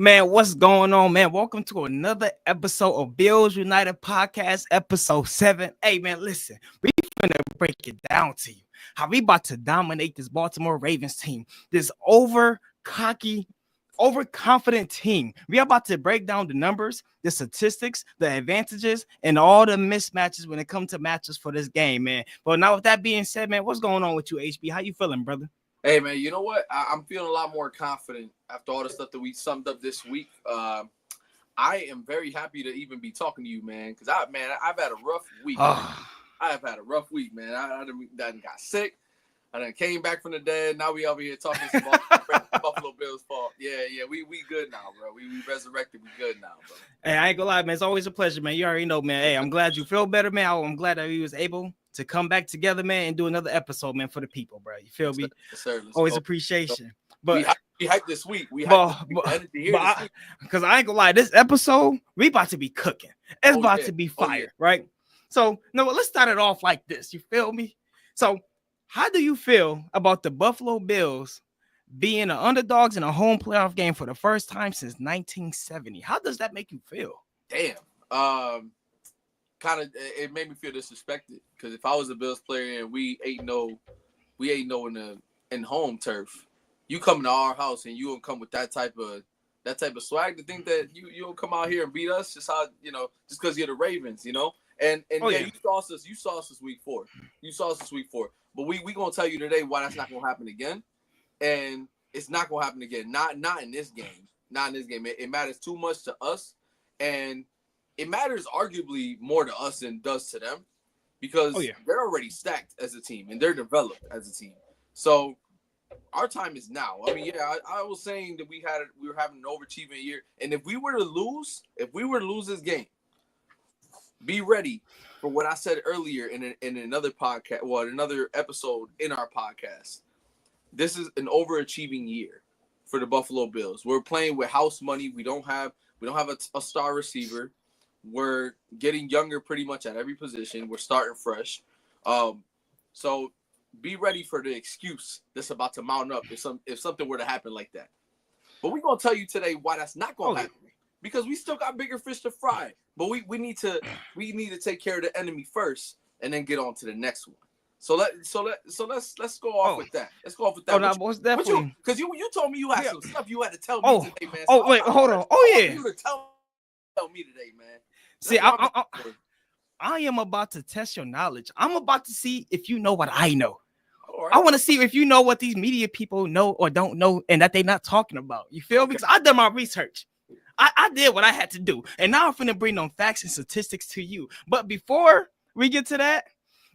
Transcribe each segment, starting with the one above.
Man, what's going on, man? Welcome to another episode of Bills United Podcast, episode 7. Hey, man, listen, we finna break it down to you. How we about to dominate this Baltimore Ravens team, this overconfident team. We are about to break down the numbers, the statistics, the advantages, and all the mismatches when it comes to matches for this game, man. But now with that being said, man, what's going on with you, HB? How you feeling, brother? Hey, man, you know what? I'm feeling a lot more confident after all the stuff that we summed up this week. I am very happy to even be talking to you, man, because I've had a rough week. I have had a rough week, man. I done got sick. I done came back from the dead. Now we over here talking some Buffalo Bills fault. Yeah, we good now, bro. We resurrected. We good now, bro. Hey, I ain't gonna lie, man. It's always a pleasure, man. You already know, man. Hey, I'm glad you feel better, man. I'm glad that we was able to come back together, man, and do another episode, man, for the people, bro. You feel me? Yes, sir. Always appreciation. But we hyped this week. Because I ain't gonna lie, this episode, we about to be cooking. It's about to be fire, right? So, no, let's start it off like this. You feel me? So, how do you feel about the Buffalo Bills being the underdogs in a home playoff game for the first time since 1970? How does that make you feel? Damn. It made me feel disrespected because if I was a Bills player and we 8-0 in home turf, you come to our house and you don't come with that type of swag to think that you don't come out here and beat us just because you're the Ravens, you know. And you saw us this week 4. You saw us this week 4. But we gonna tell you today why that's not gonna happen again, and it's not gonna happen again. Not in this game. Not in this game. It matters too much to us, and it matters arguably more to us than it does to them because they're already stacked as a team and they're developed as a team. So our time is now. I mean, I was saying that we were having an overachieving year, and if we were to lose this game, be ready for what I said earlier in another podcast, another episode in our podcast. This is an overachieving year for the Buffalo Bills. We're playing with house money. We don't have a star receiver. We're getting younger pretty much at every position. We're starting fresh. So be ready for the excuse that's about to mount up if something were to happen like that. But we're going to tell you today why that's not going to happen. Because we still got bigger fish to fry. But we need to take care of the enemy first and then get on to the next one. So let's go off with that. Let's go off with that. Oh, no, most definitely. Because you told me you had some stuff you had to tell me today, man. So wait, hold on. I want you to tell me today, man. See, I am about to test your knowledge. I'm about to see if you know what I know. Right. I want to see if you know what these media people know or don't know and that they're not talking about. You feel me? Because I done my research. I did what I had to do. And now I'm finna bring them facts and statistics to you. But before we get to that,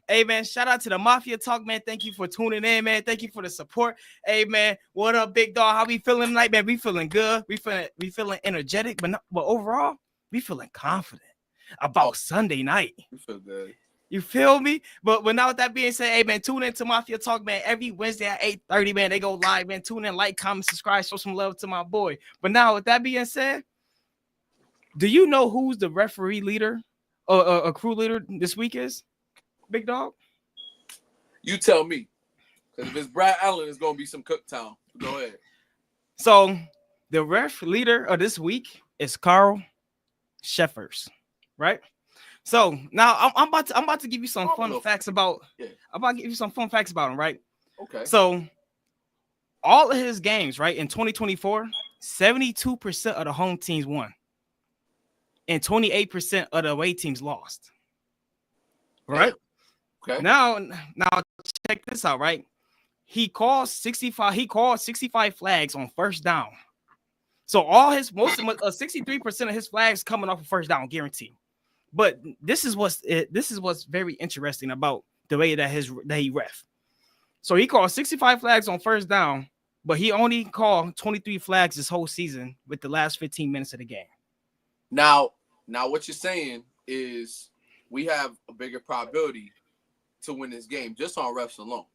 hey, man, shout out to the Mafia Talk, man. Thank you for tuning in, man. Thank you for the support. Hey, man, what up, big dog? How we feeling tonight, man? We feeling good. We feeling energetic, but overall, we feeling confident about Sunday night. You feel good. You feel me? But now with that being said, hey, man, tune in to Mafia Talk, man. Every Wednesday at 8:30, man, they go live, man. Tune in, like, comment, subscribe, show some love to my boy. But now with that being said, do you know who's the referee leader or a crew leader this week is? Big dog? You tell me. Because if it's Brad Allen, it's going to be some Cooktown. Go ahead. So the ref leader of this week is Carl Sheffers, right? So now I'm about to give you some fun facts about. Yeah. I'm about to give you some fun facts about him, right? Okay. So all of his games, right, in 2024, 72% of the home teams won, and 28% of the away teams lost. Right? Okay. Now check this out, right? He called 65 flags on first down. So 63% of his flags coming off of first down, guaranteed. But this is what's very interesting about the way that he ref. So he called 65 flags on first down, but he only called 23 flags this whole season with the last 15 minutes of the game. Now what you're saying is we have a bigger probability to win this game just on refs alone.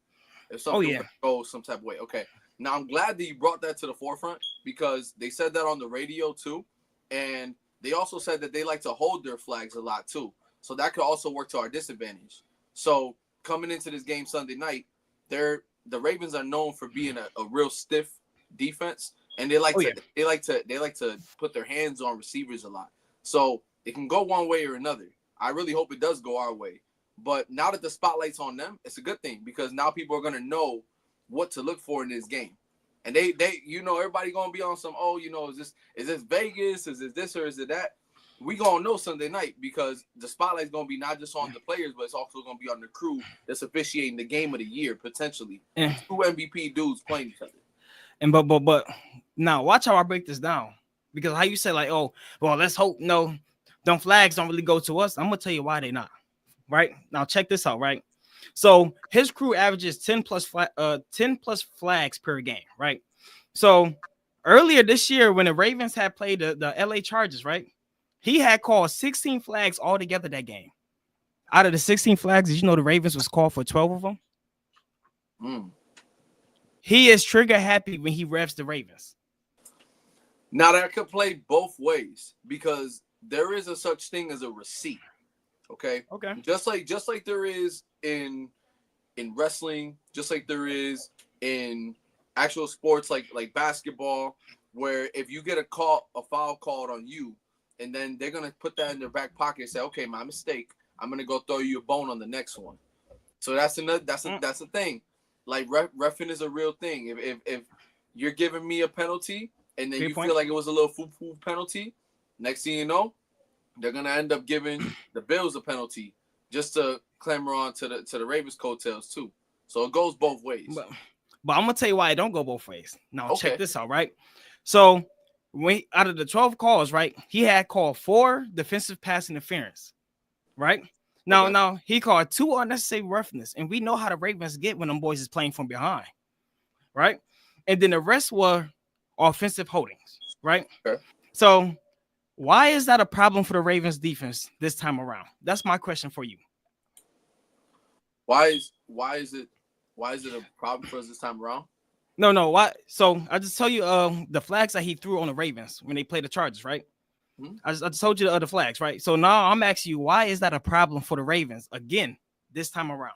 If something goes some type of way. Okay. Now I'm glad that you brought that to the forefront because they said that on the radio too. And they also said that they like to hold their flags a lot too. So that could also work to our disadvantage. So coming into this game Sunday night, the Ravens are known for being a real stiff defense. and they like Oh to yeah. they like to put their hands on receivers a lot. So it can go one way or another. I really hope it does go our way. But now that the spotlight's on them, it's a good thing because now people are gonna know what to look for in this game. And they everybody gonna be on some, is this Vegas? Is it this or is it that? We gonna know Sunday night because the spotlight's gonna be not just on the players, but it's also gonna be on the crew that's officiating the game of the year, potentially. And, Two MVP dudes playing each other. and but now watch how I break this down. Because how you say like, oh, well, let's hope no, them flags don't really go to us. I'm gonna tell you why they not. Right now, check this out. Right, so his crew averages 10 plus flags per game. Right, so earlier this year when the Ravens had played the LA Chargers, right, he had called 16 flags altogether that game. Out of the 16 flags, did you know the Ravens was called for 12 of them? He is trigger happy when he refs the Ravens. Now that could play both ways because there is a such thing as a receipt. Okay. Just like there is in wrestling, just like there is in actual sports like basketball, where if you get a foul called on you, and then they're gonna put that in their back pocket and say, okay, my mistake. I'm gonna go throw you a bone on the next one. So that's a thing. Like reffing is a real thing. If you're giving me a penalty and then you feel like it was a little foo penalty, next thing you know, they're gonna end up giving the Bills a penalty just to clamor on to the Ravens coattails too. So it goes both ways. But I'm gonna tell you why it don't go both ways. Now check this out, right? So out of the 12 calls, right, he had called 4 defensive pass interference, right? Now he called 2 unnecessary roughness, and we know how the Ravens get when them boys is playing from behind, right? And then the rest were offensive holdings, right? Okay. So why is that a problem for the Ravens defense this time around? That's my question for you. Why is it a problem for us this time around? No. Why? So I just tell you the flags that he threw on the Ravens when they played the Chargers, right? Mm-hmm. I just told you the other flags, right? So now I'm asking you, why is that a problem for the Ravens again this time around?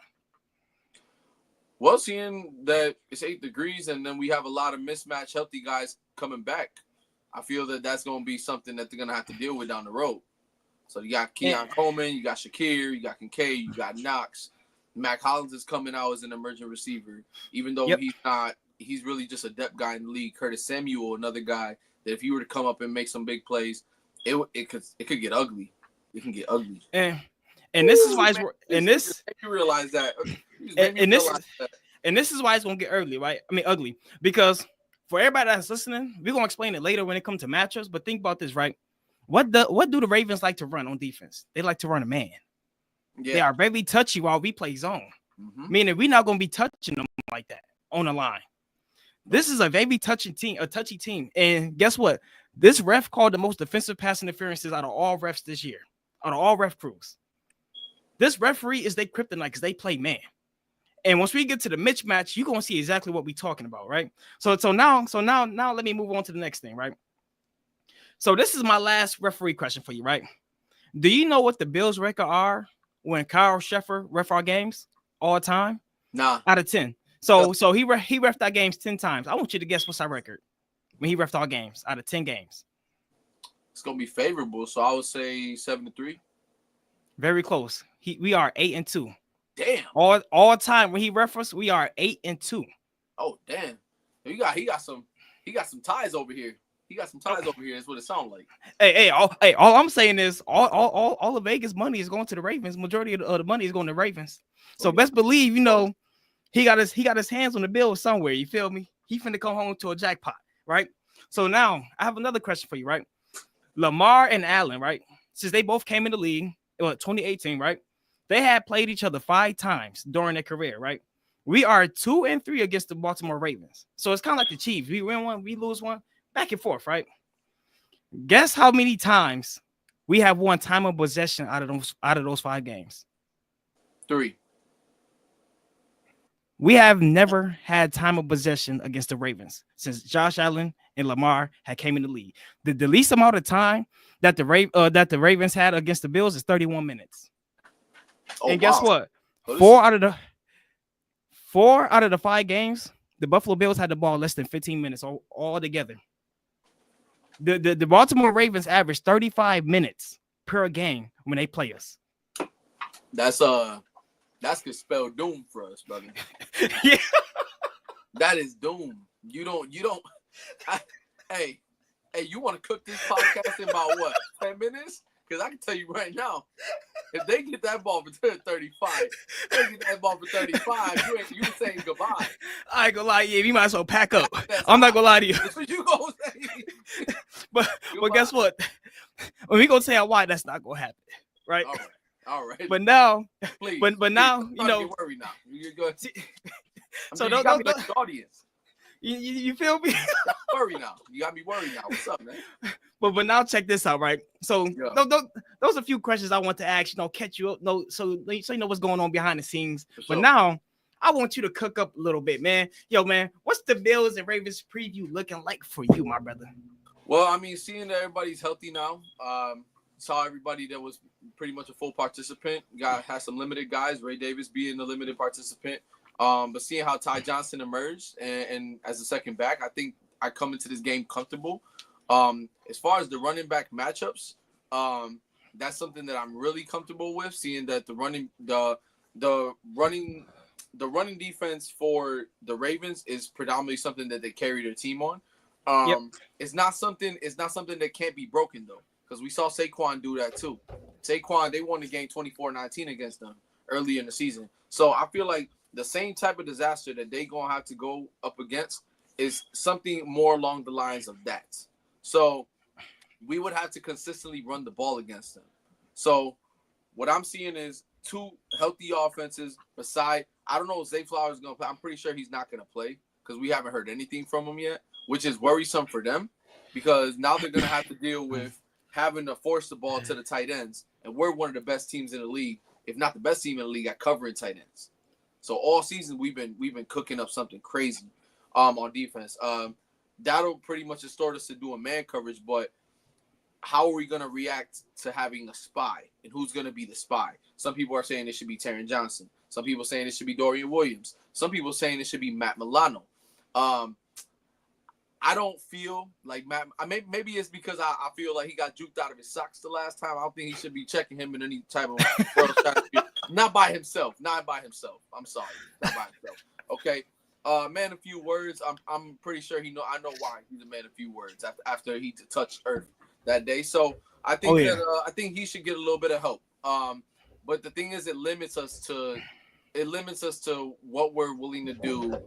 Well, seeing that it's 8 degrees and then we have a lot of mismatched healthy guys coming back, I feel that that's going to be something that they're going to have to deal with down the road. So you got Keon Coleman, you got Shakir, you got Kincaid, you got Knox. Mac Hollins is coming out as an emergent receiver, even though he's not. He's really just a depth guy in the league. Curtis Samuel, another guy that if he were to come up and make some big plays, it could get ugly. It can get ugly. And this is why you realize that. And this is why it's gonna get ugly, right? I mean ugly, because for everybody that's listening, we're gonna explain it later when it comes to matchups. But think about this, right? What do the Ravens like to run on defense? They like to run a man. Yeah. They are very touchy while we play zone, meaning we're not gonna be touching them like that on the line. This is a very touchy team. And guess what? This ref called the most defensive pass interferences out of all refs this year, out of all ref crews. This referee is their kryptonite because they play man. And once we get to the mismatch, you're gonna see exactly what we're talking about, right? So now let me move on to the next thing, right? So this is my last referee question for you, right? Do you know what the Bills' record are when Kyle Sheffer ref our games all the time? Nah. Out of 10. So he refed our games 10 times. I want you to guess what's our record when he refed our games out of 10 games. It's gonna be favorable, so I would say 7-3. Very close. We are 8-2. Damn. All time when he refs, we are 8-2. Oh damn. He got some ties over here. He got some ties over here. Is what it sounds like. Hey, all I'm saying is all the Vegas money is going to the Ravens. Majority of the money is going to Ravens. So best believe, he got his hands on the bill somewhere. You feel me? He finna come home to a jackpot, right? So now I have another question for you, right? Lamar and Allen, right? Since they both came in the league, 2018, right? They had played each other 5 times during their career, right? We are 2-3 against the Baltimore Ravens. So it's kind of like the Chiefs. We win one, we lose one, back and forth, right? Guess how many times we have won time of possession out of those 5 games? 3. We have never had time of possession against the Ravens since Josh Allen and Lamar had came in the league. The least amount of time that the Ravens had against the Bills is 31 minutes. And guess what? 4 out of the 5 games, The Buffalo Bills had the ball less than 15 minutes all together. The Baltimore Ravens average 35 minutes per game when they play us. That's could spell doom for us, brother. Yeah. That is doom. You don't. Hey, you want to cook this podcast in about what, 10 minutes? Because I can tell you right now, if they get that ball for 35, they get that ball for 35, you saying goodbye. I ain't gonna lie, yeah, you might as well pack up. I'm not gonna lie to you. That's what you gonna say. but guess what? When we gonna say why that's not gonna happen, right? All right. But now, please, but now, you know. Get worried now. You're good. So you got me like the audience. You feel me? Worry now. You got me worried now. What's up, man? But now check this out, right? So those are a few questions I want to ask, catch you up, so you know what's going on behind the scenes. But now I want you to cook up a little bit, man. Yo, man, what's the Bills and Ravens preview looking like for you, my brother? Well, I mean, seeing that everybody's healthy now, saw everybody that was pretty much a full participant. Had some limited guys, Ray Davis being the limited participant. But seeing how Ty Johnson emerged and as a second back, I think I come into this game comfortable. As far as the running back matchups, that's something that I'm really comfortable with. Seeing that the running defense for the Ravens is predominantly something that they carry their team on. It's not something that can't be broken though, because we saw Saquon do that too. Saquon, they won the game 24-19 against them early in the season. So I feel like the same type of disaster that they gonna have to go up against is something more along the lines of that. So we would have to consistently run the ball against them. So what I'm seeing is two healthy offenses beside, I don't know if ZAY Flowers is going to play. I'm pretty sure he's not going to play because we haven't heard anything from him yet, which is worrisome for them because now they're going to have to deal with having to force the ball to the tight ends. And we're one of the best teams in the league, if not the best team in the league at covering tight ends. So all season we've been cooking up something crazy on defense. That'll pretty much distort us to doing man coverage, but how are we going to react to having a spy? And who's going to be the spy? Some people are saying it should be Taron Johnson. Some people are saying it should be Dorian Williams. Some people are saying it should be Matt Milano. I don't feel like Matt. Maybe it's because I feel like he got juked out of his socks the last time. I don't think he should be checking him in any type of world strategy. Not by himself. I'm sorry. Not by himself. Okay. Man, a few words. I'm pretty sure I know why he's a man of few words after he touched earth that day. So I think I think he should get a little bit of help. But the thing is, it limits us to what we're willing to do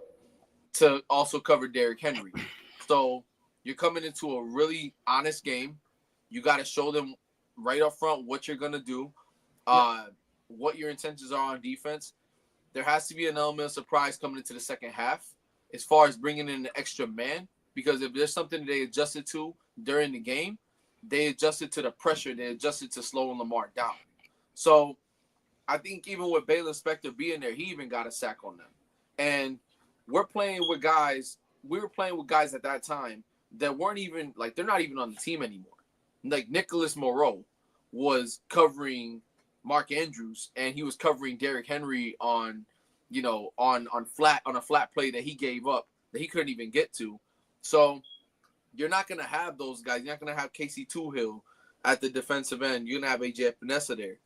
to also cover Derrick Henry. So you're coming into a really honest game. You got to show them right up front what you're gonna do, what your intentions are on defense. There has to be an element of surprise coming into the second half as far as bringing in an extra man, because if there's something they adjusted to during the game, they adjusted to the pressure. They adjusted to slowing Lamar down. So I think even with Baylor Spector being there, he even got a sack on them. And we were playing with guys at that time that weren't even, like, they're not even on the team anymore. Like Nicholas Moreau was covering Mark Andrews, and he was covering Derrick Henry on a flat play that he gave up that he couldn't even get to. So you're not going to have those guys. You're not going to have Casey Toohill at the defensive end. You're going to have A.J. Epinesa there.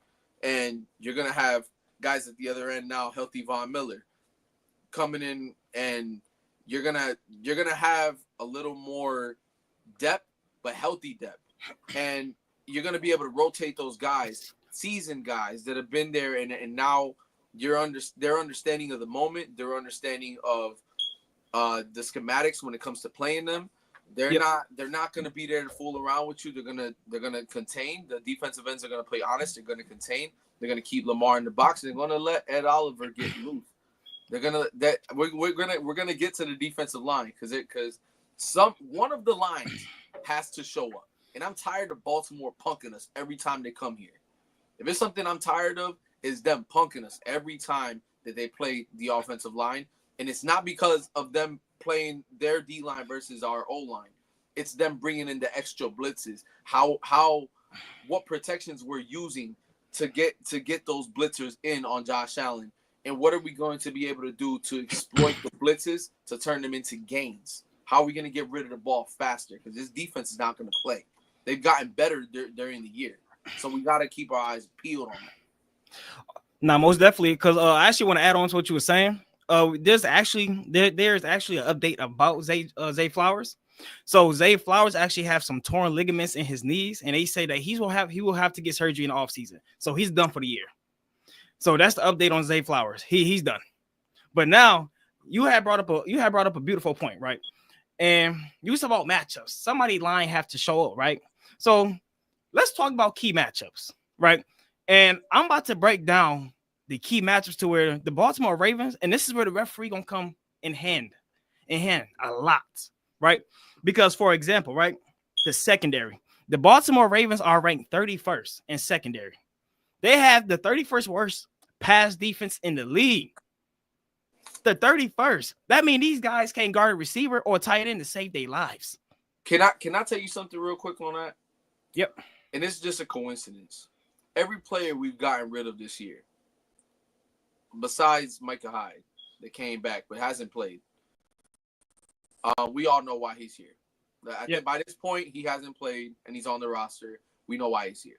And you're going to have guys at the other end now, healthy Von Miller, coming in, and you're going to have a little more depth, but healthy depth. And you're going to be able to rotate those guys, seasoned guys that have been there, and now their understanding of the moment, their understanding of the schematics when it comes to playing them. They're not going to be there to fool around with you. They're gonna contain. The defensive ends are going to play honest. They're going to contain. They're going to keep Lamar in the box. They're going to let Ed Oliver get loose. We're gonna get to the defensive line because one of the lines has to show up. And I'm tired of Baltimore punking us every time they come here. If it's something I'm tired of, is them punking us every time that they play the offensive line. And it's not because of them playing their D-line versus our O-line. It's them bringing in the extra blitzes. What protections we're using to get those blitzers in on Josh Allen And what are we going to be able to do to exploit the blitzes to turn them into gains? How are we going to get rid of the ball faster? Because this defense is not going to play. They've gotten better during the year. So we got to keep our eyes peeled on that. Now, most definitely, because I actually want to add on to what you were saying. There's actually an update about Zay Flowers. So Zay Flowers actually have some torn ligaments in his knees, and they say that he will have to get surgery in the offseason. So he's done for the year. So that's the update on Zay Flowers. He's done. But now you had brought up a beautiful point, right? And you was about matchups. Somebody line have to show up, right? So let's talk about key matchups, right? And I'm about to break down the key matchups to where the Baltimore Ravens, and this is where the referee gonna come in hand a lot, right? Because, for example, right, the secondary, the Baltimore Ravens are ranked 31st in secondary. They have the 31st worst pass defense in the league. The 31st. That means these guys can't guard a receiver or tight end to save their lives. Can I tell you something real quick on that? Yep. And it's just a coincidence. Every player we've gotten rid of this year, besides Micah Hyde, that came back but hasn't played, we all know why he's here. I think by this point, he hasn't played and he's on the roster. We know why he's here.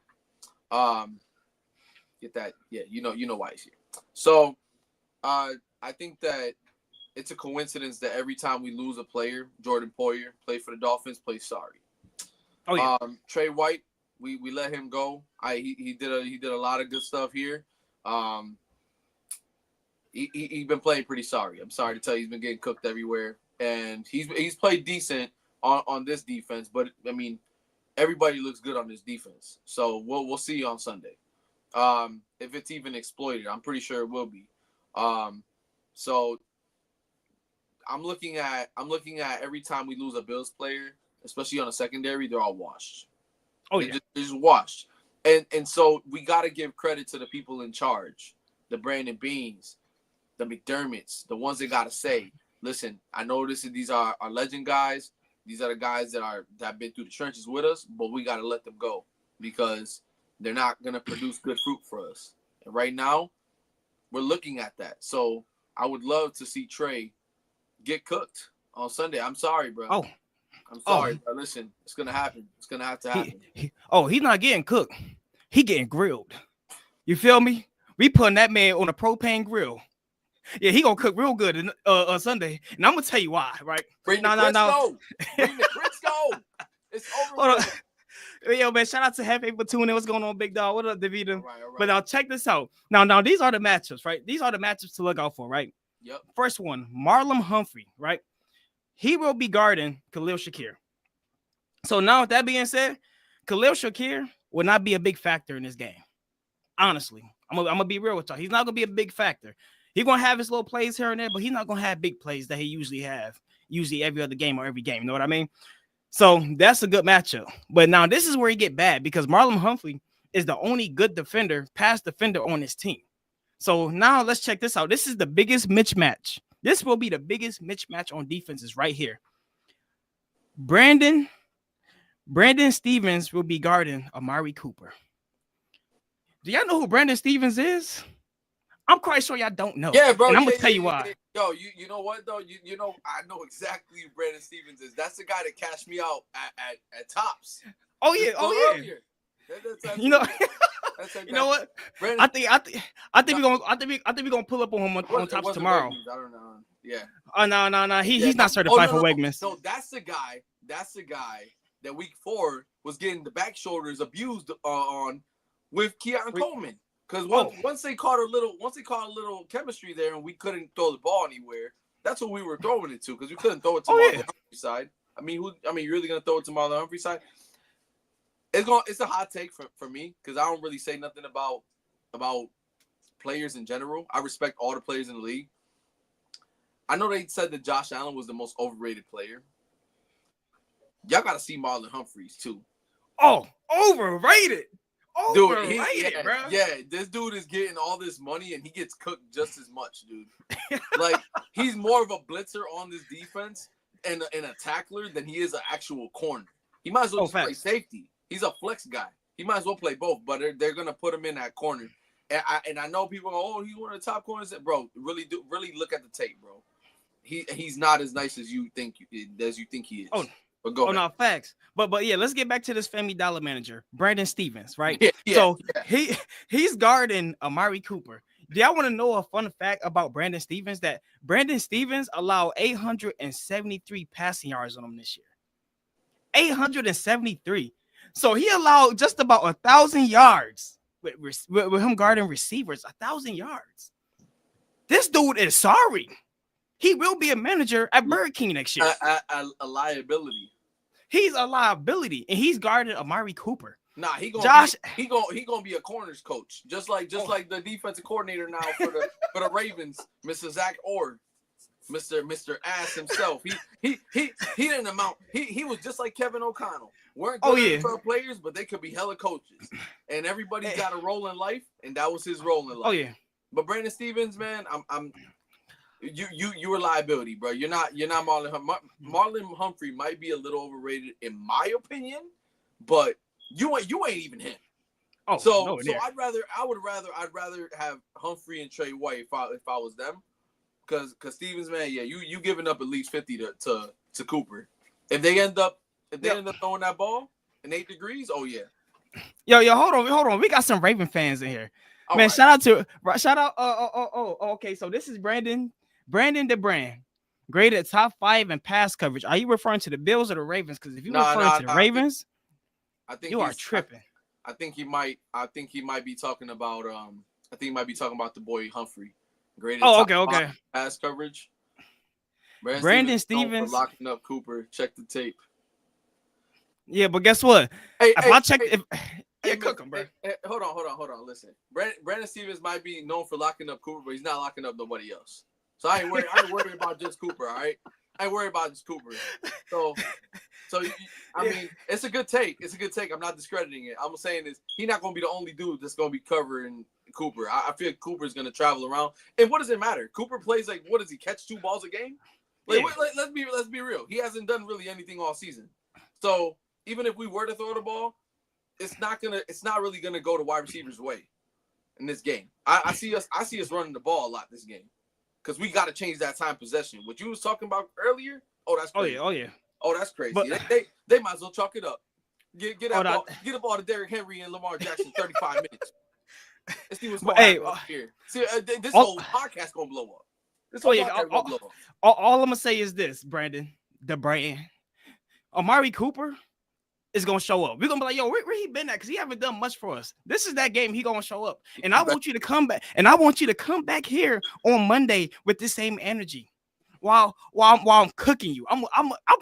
Get that? Yeah, you know why he's here. So, I think that it's a coincidence that every time we lose a player, Jordan Poyer, played for the Dolphins, plays sorry. Oh yeah. Trey White, we let him go. He did a lot of good stuff here. He's been playing pretty sorry. I'm sorry to tell you, he's been getting cooked everywhere, and he's played decent on this defense. But I mean, everybody looks good on this defense. So we'll see on Sunday. If it's even exploited, I'm pretty sure it will be. So I'm looking at every time we lose a Bills player, especially on a secondary, they're all washed. Oh yeah, they're just washed. And so we got to give credit to the people in charge, the Brandon Beans, the McDermotts, the ones that got to say, listen, I know these are our legend guys. These are the guys that have been through the trenches with us, but we got to let them go because they're not going to produce good fruit for us. And right now, we're looking at that. So I would love to see Trey get cooked on Sunday. I'm sorry, bro. Oh, I'm sorry, bro. Listen, it's going to happen. It's going to have to happen. He's not getting cooked. He getting grilled. You feel me? We putting that man on a propane grill. Yeah, he gonna cook real good on Sunday, and I'm gonna tell you why. Right? Bring the Crisco. Bring the Crisco. It's over. Yo, man, shout out to Happy for tuning in. What's going on, big dog? What up, DeVito? All right. But now check this out. Now these are the matchups, right? These are the matchups to look out for, right? Yep. First one, Marlon Humphrey, right? He will be guarding Khalil Shakir. So now, with that being said, Khalil Shakir will not be a big factor in this game. Honestly, I'm gonna be real with y'all. He's not gonna be a big factor. He's gonna have his little plays here and there, but he's not gonna have big plays that he usually every other game or every game. You know what I mean? So that's a good matchup. But now this is where he get bad because Marlon Humphrey is the only good pass defender on his team. So now let's check this out. This is the biggest mismatch. This will be the biggest mismatch on defenses right here. Brandon Stevens will be guarding Amari Cooper. Do y'all know who Brandon Stevens is? I'm quite sure y'all don't know. Yeah, bro. And I'm gonna tell you why. Yo, you know what though? You know I know exactly who Brandon Stevens is. That's the guy that cashed me out at Tops. Oh yeah, Earlier. That's you know, you know what? Brandon, I think we're gonna pull up on him on Tops tomorrow. Wegmans? I don't know. Yeah. Oh no. He's not certified for Wegmans. So that's the guy that week 4 was getting the back shoulders abused on with Keon Coleman. Because once they caught a little chemistry there and we couldn't throw the ball anywhere, that's what we were throwing it to because we couldn't throw it to Marlon Humphrey's side. I mean, you're really gonna throw it to Marlon Humphrey's side? It's a hot take for me because I don't really say nothing about players in general. I respect all the players in the league. I know they said that Josh Allen was the most overrated player. Y'all got to see Marlon Humphreys too. Oh, overrated. Dude, bro. Yeah, this dude is getting all this money and he gets cooked just as much, dude. Like, he's more of a blitzer on this defense and a tackler than he is an actual corner. He might as well just play safety. He's a flex guy. He might as well play both, but they're going to put him in that corner. And I know people go, oh, he's one of the top corners. Bro, really look at the tape, bro. He's not as nice as you think he is. Oh, but go ahead. No, facts. But yeah, let's get back to this Family Dollar manager, Brandon Stevens, right? Yeah. So he's guarding Amari Cooper. Do y'all want to know a fun fact about Brandon Stevens? That Brandon Stevens allowed 873 passing yards on him this year. 873. So he allowed just about 1,000 yards with him guarding receivers. 1,000 yards. This dude is sorry. He will be a manager at Burger King next year. A liability. He's a liability, and he's guarding Amari Cooper. Nah, he gonna be a corners coach, just like the defensive coordinator now for the Ravens, Mr. Zach Orr, Mr. Ass himself. He didn't amount. He was just like Kevin O'Connell. Weren't good players, but they could be hella coaches. And everybody's got a role in life, and that was his role in life. Oh yeah. But Brandon Stevens, man, you're a liability, bro. You're not Marlon Humphrey. Marlon Humphrey might be a little overrated in my opinion, but you ain't even him. Oh, so I'd rather have Humphrey and Trey White if I was them, because Stevens, man, yeah, you giving up at least 50 to Cooper. If they end up throwing that ball in 8 degrees, oh yeah. Yo, hold on. We got some Raven fans in here. All man, right. shout out. Okay. So this is Brandon the Brand, graded top 5 in pass coverage. Are you referring to the Bills or the Ravens? Because if you're referring to the Ravens, I think you are tripping. I think he might be talking about the boy Humphrey. Graded okay. Pass coverage. Brandon Stevens for locking up Cooper. Check the tape. Yeah, but guess what? Cook him, bro. Hold on. Listen, Brandon Stevens might be known for locking up Cooper, but he's not locking up nobody else. So I ain't worried about just Cooper. All right, I ain't worried about just Cooper. So I mean, it's a good take. I'm not discrediting it. I'm saying is he's not gonna be the only dude that's gonna be covering Cooper. I feel like Cooper's gonna travel around. And what does it matter? Cooper plays like, what does he catch 2 balls a game? Let's be real. He hasn't done really anything all season. So even if we were to throw the ball, it's not really gonna go the wide receiver's way in this game. I see us running the ball a lot this game because we got to change that time possession. What you was talking about earlier? Oh, that's crazy. Oh yeah. Oh, that's crazy. But, they might as well chalk it up. Get the ball to Derrick Henry and Lamar Jackson 35 minutes. Let's see what's going on here. See, this whole podcast gonna blow up. This whole podcast gonna blow up. All I'm gonna say is this, Brandon, the Brand, Amari Cooper is gonna show up. We're gonna be like, yo, where he been at? Because he haven't done much for us. This is that game he gonna show up. And I want you to come back. And I want you to come back here on Monday with the same energy. While I'm cooking you. I'm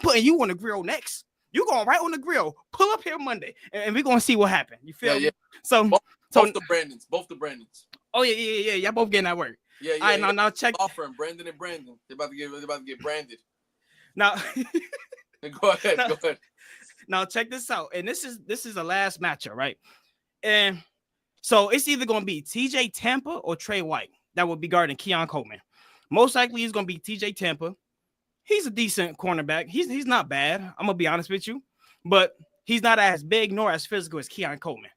putting you on the grill next. You going right on the grill. Pull up here Monday. And we're gonna see what happened. You feel me? So both the Brandons. Oh yeah. Y'all both getting that work. Yeah. All right, now check. Offering Brandon and Brandon. They're about to get branded. Now go ahead. Now check this out, and this is the last matchup, right? And so it's either gonna be TJ Tampa or Trey White that will be guarding Keon Coleman. Most likely, he's gonna be TJ Tampa. He's a decent cornerback. He's not bad. I'm gonna be honest with you, but he's not as big nor as physical as Keon Coleman.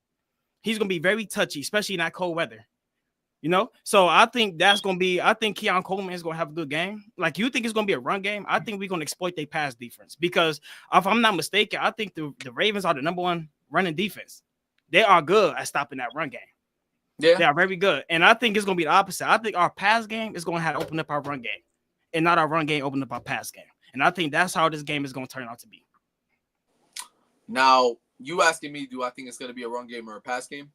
He's gonna be very touchy, especially in that cold weather. You know, so I think Keon Coleman is gonna have a good game. Like, you think it's gonna be a run game? I think we're gonna exploit their pass defense because if I'm not mistaken, I think the Ravens are the number 1 running defense. They are good at stopping that run game. Yeah, they are very good, and I think it's gonna be the opposite. I think our pass game is gonna have to open up our run game, and not our run game open up our pass game. And I think that's how this game is gonna turn out to be. Now, you asking me, do I think it's gonna be a run game or a pass game?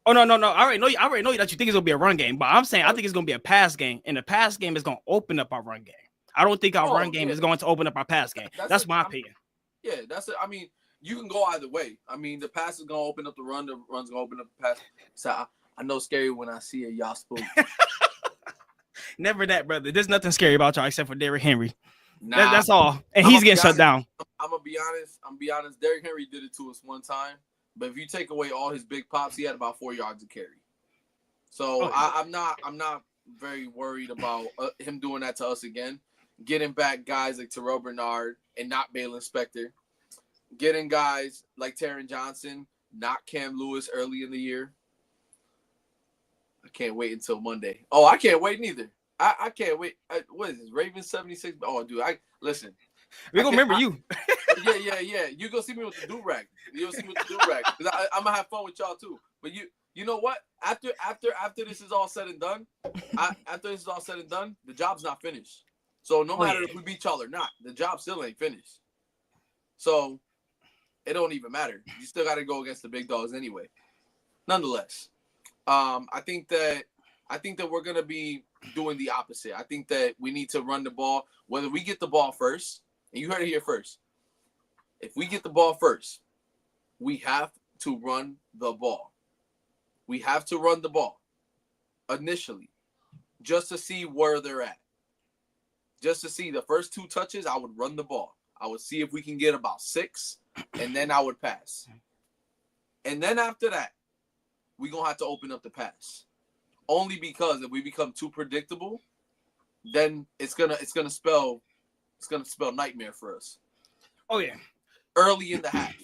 Oh no! I already know that you think it's gonna be a run game, but I'm saying I think it's gonna be a pass game, and the pass game is gonna open up our run game. I don't think our run game is going to open up our pass game. That's my opinion. Yeah, that's it. I mean, you can go either way. I mean, the pass is gonna open up the run, the run's gonna open up the pass. So I know scary when I see it, y'all spook. Never that, brother. There's nothing scary about y'all except for Derrick Henry. Nah, that's all, and he's getting shut down. I'm gonna be honest. Derrick Henry did it to us one time. But if you take away all his big pops, he had about 4 yards of carry. So I'm not very worried about him doing that to us again. Getting back guys like Terrell Bernard and not Balin Spector. Getting guys like Taron Johnson, not Cam Lewis early in the year. I can't wait until Monday. Oh, I can't wait neither. I can't wait. What is this? Ravens 76? Oh, dude, listen. We gonna remember you. Yeah. You gonna see me with the do-rag. You gonna see me with the do-rag. Because I'm gonna have fun with y'all too. But you know what? After this is all said and done, the job's not finished. So no matter if we beat y'all or not, the job still ain't finished. So it don't even matter. You still got to go against the big dogs anyway. Nonetheless, I think that we're gonna be doing the opposite. I think that we need to run the ball. Whether we get the ball first, and you heard it here first. If we get the ball first, we have to run the ball. We have to run the ball initially, just to see where they're at. Just to see the first 2 touches, I would run the ball. I would see if we can get about 6, and then I would pass. And then after that, we're going to have to open up the pass. Only because if we become too predictable, then it's gonna spell nightmare for us. Oh, yeah. Early in the half.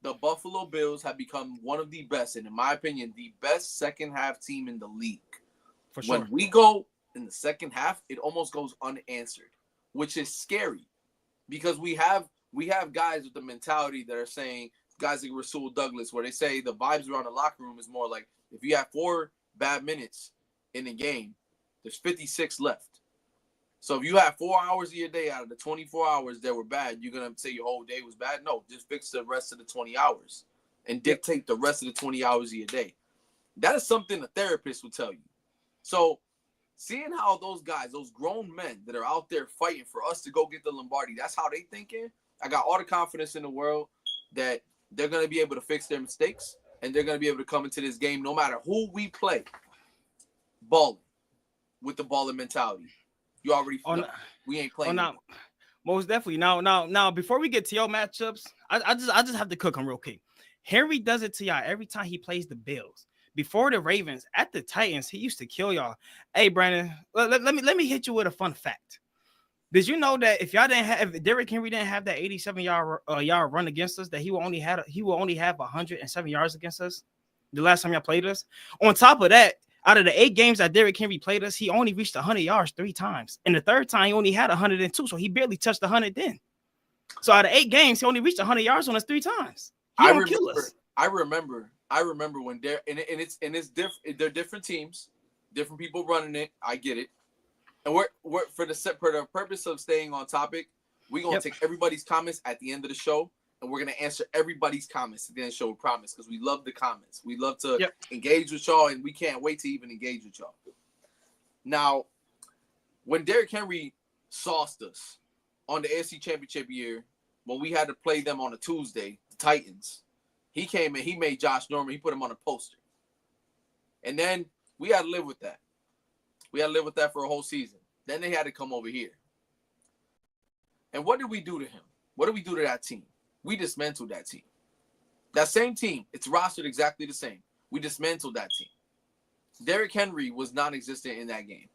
The Buffalo Bills have become one of the best, and in my opinion, the best second half team in the league. For sure. When we go in the second half, it almost goes unanswered, which is scary because we have guys with the mentality that are saying, guys like Rasul Douglas, where they say the vibes around the locker room is more like if you have 4 bad minutes in a game, there's 56 left. So if you have 4 hours of your day out of the 24 hours that were bad, you're going to say your whole day was bad? No, just fix the rest of the 20 hours and dictate the rest of the 20 hours of your day. That is something a therapist will tell you. So seeing how those guys, those grown men that are out there fighting for us to go get the Lombardi, that's how they thinking. I got all the confidence in the world that they're going to be able to fix their mistakes and they're going to be able to come into this game no matter who we play, balling with the balling mentality. You already know. We ain't playing. Now, most definitely. Now, before we get to your matchups, I just have to cook them real quick. Henry does it to y'all every time he plays the Bills. Before the Ravens, at the Titans, he used to kill y'all. Hey, Brandon, let me hit you with a fun fact. Did you know that if Derrick Henry didn't have that 87-yard run against us, that he will only have 107 yards against us the last time y'all played us? On top of that, out of the 8 games that Derrick Henry played us, he only reached 100 yards 3 times. And the third time, he only had 102, so he barely touched 100 then. So out of 8 games, he only reached 100 yards on us 3 times. He don't kill us. I remember when it's different. They're different teams, different people running it. I get it. And we're for the purpose of staying on topic, we're gonna take everybody's comments at the end of the show, and we're gonna answer everybody's comments at the end of the show. We promise, because we love the comments. We love to engage with y'all, and we can't wait to even engage with y'all. Now, when Derrick Henry sauced us on the AFC Championship year, when we had to play them on a Tuesday, the Titans, he came and he made Josh Norman. He put him on a poster, and then we had to live with that. We had to live with that for a whole season. Then they had to come over here. And what did we do to him? What did we do to that team? We dismantled that team. That same team, it's rostered exactly the same. We dismantled that team. Derrick Henry was non-existent in that game.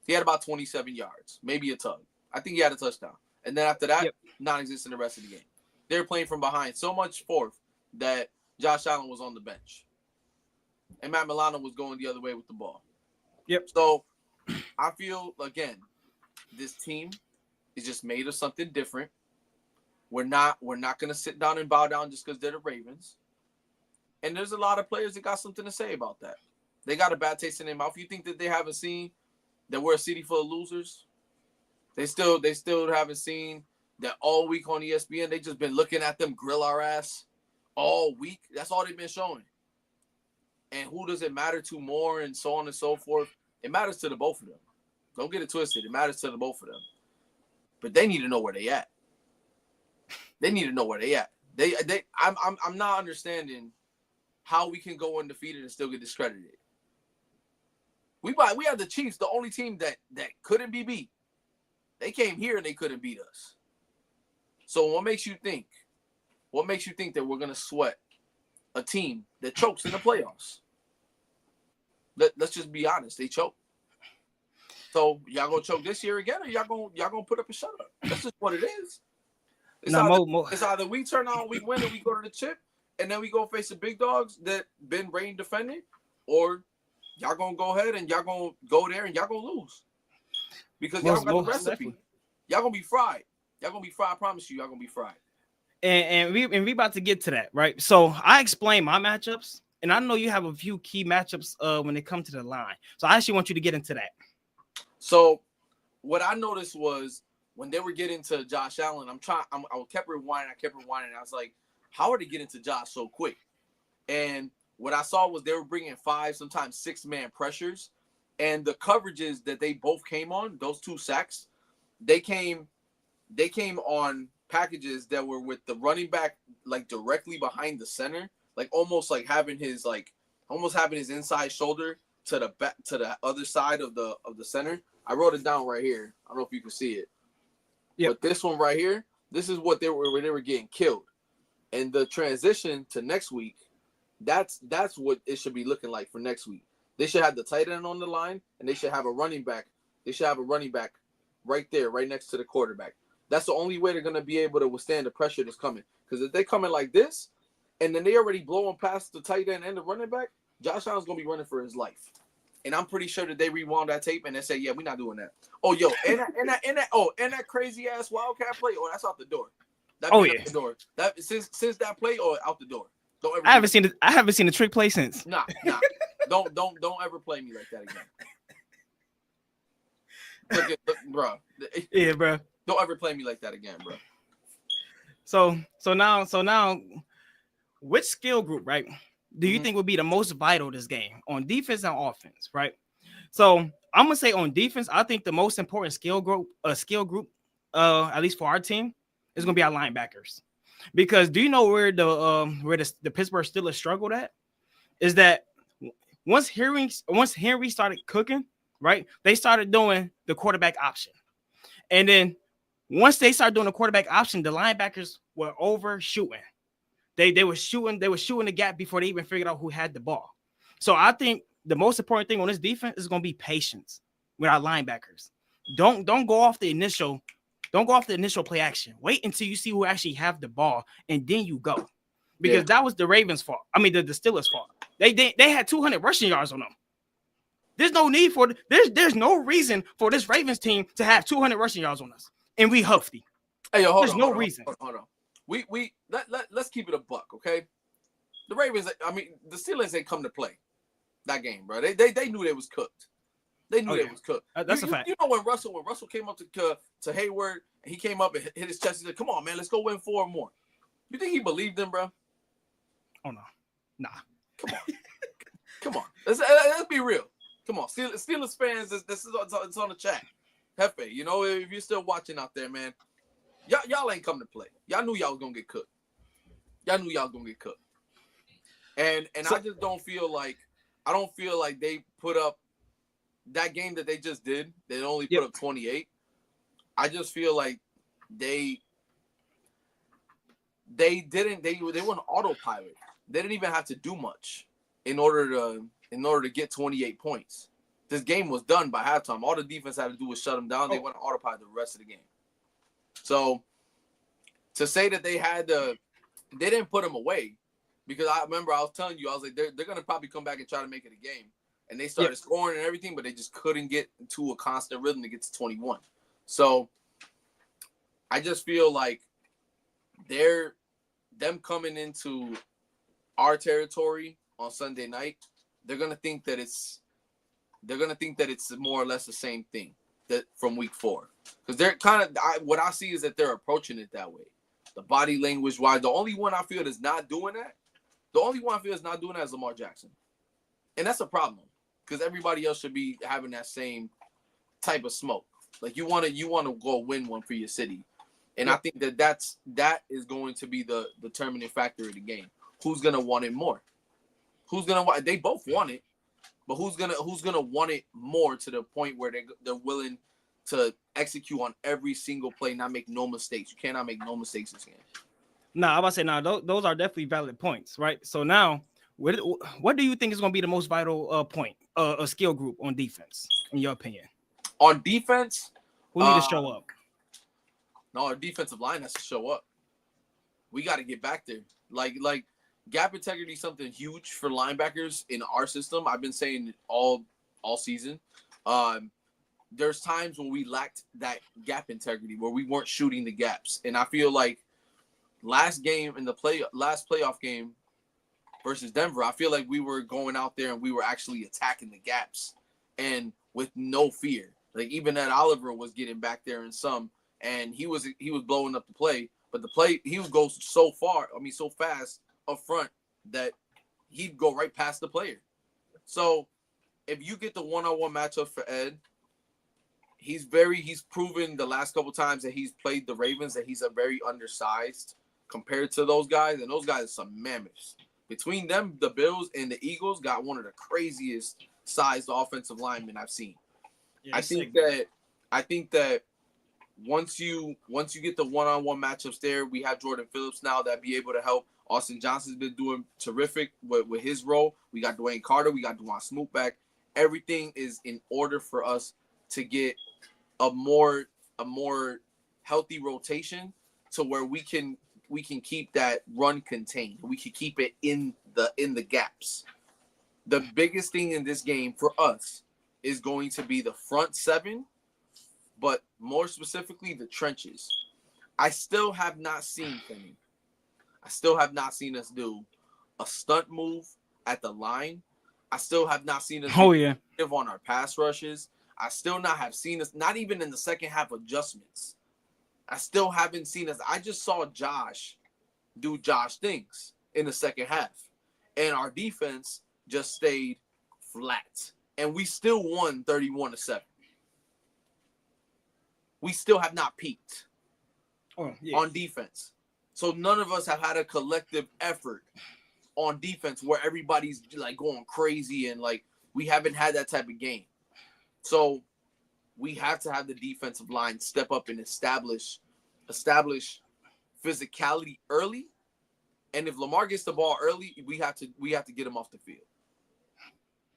He had about 27 yards, maybe a tug. I think he had a touchdown. And then after that, non-existent the rest of the game. They were playing from behind so much fourth that Josh Allen was on the bench. And Matt Milano was going the other way with the ball. So I feel, again, this team is just made of something different. We're not going to sit down and bow down just because they're the Ravens. And there's a lot of players that got something to say about that. They got a bad taste in their mouth. You think that they haven't seen that we're a city full of losers? They still haven't seen that all week on ESPN. They just been looking at them grill our ass all week. That's all they've been showing. And who does it matter to more and so on and so forth? It matters to the both of them. Don't get it twisted. It matters to the both of them. But they need to know where they at. They need to know where they at. I'm not understanding how we can go undefeated and still get discredited. We have the Chiefs, the only team that couldn't be beat. They came here and they couldn't beat us. So what makes you think that we're gonna sweat a team that chokes in the playoffs? Let's just be honest. They choke. So y'all gonna choke this year again, or y'all gonna put up a shut up? That's just what it is. It's either we turn on, we win, and we go to the chip, and then we go face the big dogs that been reigning defending, or y'all gonna go ahead and y'all gonna go there and y'all gonna lose because y'all got the recipe. Definitely. Y'all gonna be fried. Y'all gonna be fried. I promise you, y'all gonna be fried. And we about to get to that, right? So I explained my matchups, and I know you have a few key matchups when it comes to the line. So I actually want you to get into that. So what I noticed was when they were getting to Josh Allen, I kept rewinding. I was like, how are they getting to Josh so quick? And what I saw was they were bringing 5, sometimes 6-man pressures, and the coverages that they both came on, those 2 sacks, they came on packages that were with the running back like directly behind the center, like almost like having his inside shoulder to the back to the other side of the center. I wrote it down right here. I don't know if you can see it. Yeah. But this one right here, this is what they were getting killed. And the transition to next week, that's what it should be looking like for next week. They should have the tight end on the line, and they should have a running back. They should have a running back right there, right next to the quarterback. That's the only way they're going to be able to withstand the pressure that's coming. Because if they come in like this, and then they already blowing past the tight end and the running back, Josh Allen's going to be running for his life. And I'm pretty sure that they rewound that tape and they say, yeah, we're not doing that. Oh, yo, and that crazy ass wildcat play. Oh, that's out the door. Out the door. That since that play, out the door. Don't ever. I haven't seen the trick play since. Nah. don't ever play me like that again. Look, bro. Yeah, bro. Don't ever play me like that again, bro. So now, which skill group, right, do you think would be the most vital this game on defense and offense, right? So I'm gonna say on defense, I think the most important skill group, at least for our team, is gonna be our linebackers. Because do you know where the Pittsburgh Steelers struggled at? Is that once Henry started cooking, right? They started doing the quarterback option, and then once they started doing the quarterback option, the linebackers were overshooting. They were shooting the gap before they even figured out who had the ball. So I think the most important thing on this defense is going to be patience with our linebackers. Don't go off the initial play action. Wait until you see who actually have the ball, and then you go. Because that was the Ravens' fault. I mean, the Steelers' fault. They had 200 rushing yards on them. There's no need for there's no reason for this Ravens team to have 200 rushing yards on us, and we huffy. Hey, yo, there's no reason. Hold on. Let's keep it a buck, okay? The Ravens, the Steelers ain't come to play that game, bro. They knew they was cooked. They knew they was cooked. That's a fact. You know when Russell came up to Hayward, and he came up and hit his chest. He said, "Come on, man, let's go win 4 more." You think he believed him, bro? Oh no, nah. Come on. Let's be real. Come on, Steelers fans. This is it's on the chat. Hefe, you know, if you're still watching out there, man, y'all ain't come to play. Y'all knew y'all was gonna get cooked. And I just don't feel like they put up that game that they just did. They only put up 28. I just feel like they were on autopilot. They didn't even have to do much in order to get 28 points. This game was done by halftime. All the defense had to do was shut them down. They went on autopilot the rest of the game. So to say that they didn't put them away, because I remember I was telling you, I was like, they're going to probably come back and try to make it a game. And they started scoring and everything, but they just couldn't get into a constant rhythm to get to 21. So I just feel like them coming into our territory on Sunday night, they're gonna think that it's more or less the same thing that from week 4, because they're what I see is that they're approaching it that way. The body language wise, the only one I feel is not doing that is Lamar Jackson, and that's a problem because everybody else should be having that same type of smoke. Like you want to go win one for your city. And I think that is going to be the determining factor of the game. Who's gonna want it more? They both want it, but who's gonna want it more to the point where they're willing to execute on every single play, not make no mistakes. You cannot make no mistakes this game. No, I'm about to say those are definitely valid points, right? So now, what do you think is gonna be the most vital point, a skill group on defense, in your opinion? On defense, who need to show up? No, our defensive line has to show up. We got to get back there. Like gap integrity is something huge for linebackers in our system. I've been saying it all season. There's times when we lacked that gap integrity, where we weren't shooting the gaps, and I feel like last playoff game versus Denver, I feel like we were going out there and we were actually attacking the gaps and with no fear. Like even Ed Oliver was getting back there in some, and he was blowing up the play, but the play he would go so fast up front that he'd go right past the player. So if you get the one-on-one matchup for Ed, he's proven the last couple times that he's played the Ravens that he's a very undersized compared to those guys, and those guys are some mammoths. Between them, the Bills and the Eagles got one of the craziest sized offensive linemen I've seen. Yeah, I think that once you get the one-on-one matchups there, we have Jordan Phillips now that be able to help. Austin Johnson's been doing terrific with his role. We got Dwayne Carter. We got Dwan Smoot back. Everything is in order for us to get a more healthy rotation to where we can keep that run contained. We can keep it in the gaps. The biggest thing in this game for us is going to be the front seven, but more specifically the trenches. I still have not seen Kenny. I still have not seen us do a stunt move at the line. I still have not seen us give on our pass rushes. I still not have seen us, not even in the second half adjustments. I still haven't seen us. I just saw Josh do Josh things in the second half. And our defense just stayed flat. And we still won 31-7. We still have not peaked on defense. So none of us have had a collective effort on defense where everybody's like going crazy and like we haven't had that type of game. So we have to have the defensive line step up and establish physicality early. And if Lamar gets the ball early, we have to get him off the field.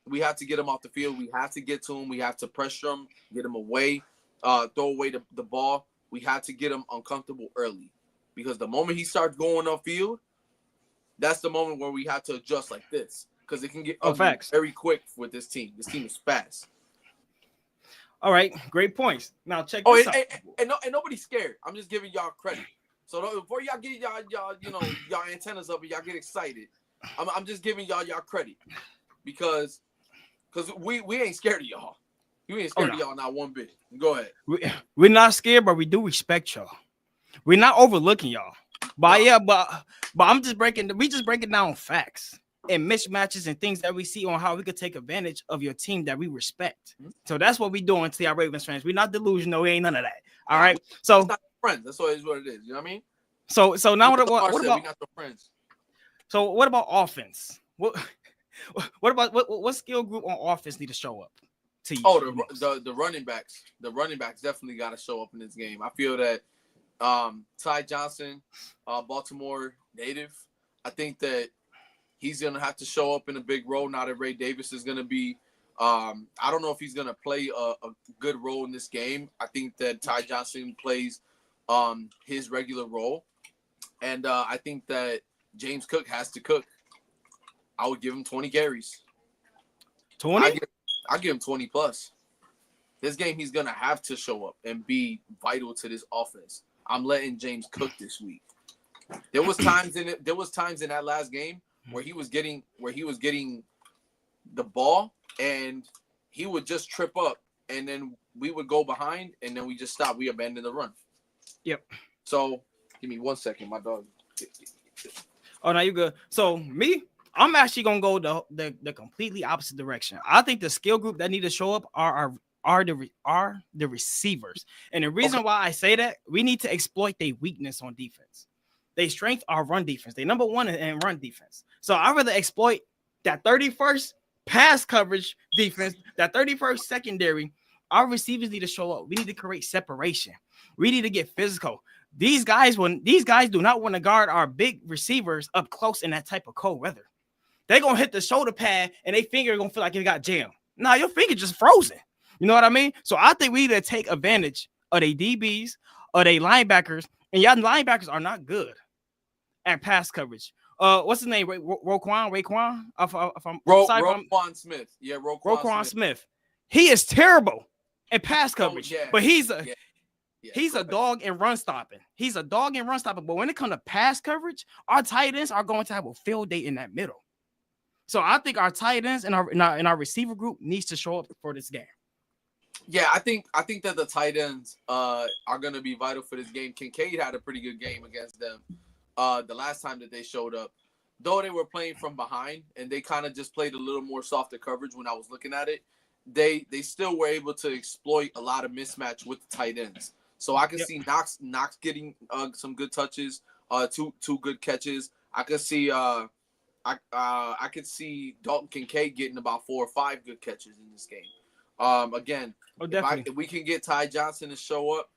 We have to get him off the field. We have to get to him. We have to pressure him, get him away, throw away the ball. We have to get him uncomfortable early. Because the moment he starts going upfield, that's the moment where we have to adjust like this. Because it can get ugly very quick with this team. This team is fast. All right, great points. Now check this out. And nobody's scared. I'm just giving y'all credit. So before y'all get y'all antennas up and y'all get excited, I'm just giving y'all credit because we ain't scared of y'all. You ain't scared of y'all not one bit. Go ahead. We're not scared, but we do respect y'all. We're not overlooking y'all. But I'm just breaking down facts and mismatches and things that we see on how we could take advantage of your team that we respect. So that's what we doing to our Ravens fans. We're not delusional. We ain't none of that. All right. So not friends. That's what it is. You know what I mean? So now what about we not the friends? So what about offense? What about what skill group on offense need to show up to you? The running backs. The running backs definitely got to show up in this game. I feel that Ty Johnson, Baltimore native, I think that he's going to have to show up in a big role now that Ray Davis is going to be I don't know if he's going to play a good role in this game. I think that Ty Johnson plays his regular role. And I think that James Cook has to cook. I would give him 20 carries. 20? I give him 20 plus. This game, he's going to have to show up and be vital to this offense. I'm letting James cook this week. There was times in that last game where he was getting the ball and he would just trip up and then we would go behind and then we just stop. We abandoned the run. Yep. So give me 1 second, my dog. Oh, no, you good. So me, I'm actually gonna go the completely opposite direction. I think the skill group that need to show up are the receivers. And the reason why I say that, we need to exploit their weakness on defense. They strength our run defense. They number one in run defense. So I'd rather exploit that 31st pass coverage defense, that 31st secondary. Our receivers need to show up. We need to create separation. We need to get physical. These guys do not want to guard our big receivers up close in that type of cold weather. They're gonna hit the shoulder pad and their finger gonna feel like it got jammed. Nah, your finger just frozen. You know what I mean? So I think we need to take advantage of their DBs, of their linebackers, and y'all linebackers are not good at pass coverage. what's his name? Raekwon. If I'm sorry, Roquan Smith. Yeah, Roquan Smith. He is terrible in pass coverage, yeah. but he's a correct. dog in run stopping. He's a dog in run stopping. But when it comes to pass coverage, our tight ends are going to have a field day in that middle. So I think our tight ends and our receiver group needs to show up for this game. Yeah, I think that the tight ends are going to be vital for this game. Kincaid had a pretty good game against them the last time that they showed up. Though they were playing from behind and they kind of just played a little more softer coverage when I was looking at it, they still were able to exploit a lot of mismatch with the tight ends. So I can see Knox getting some good touches, two good catches. I could see I could see Dalton Kincaid getting about 4 or 5 good catches in this game. Again, if we can get Ty Johnson to show up,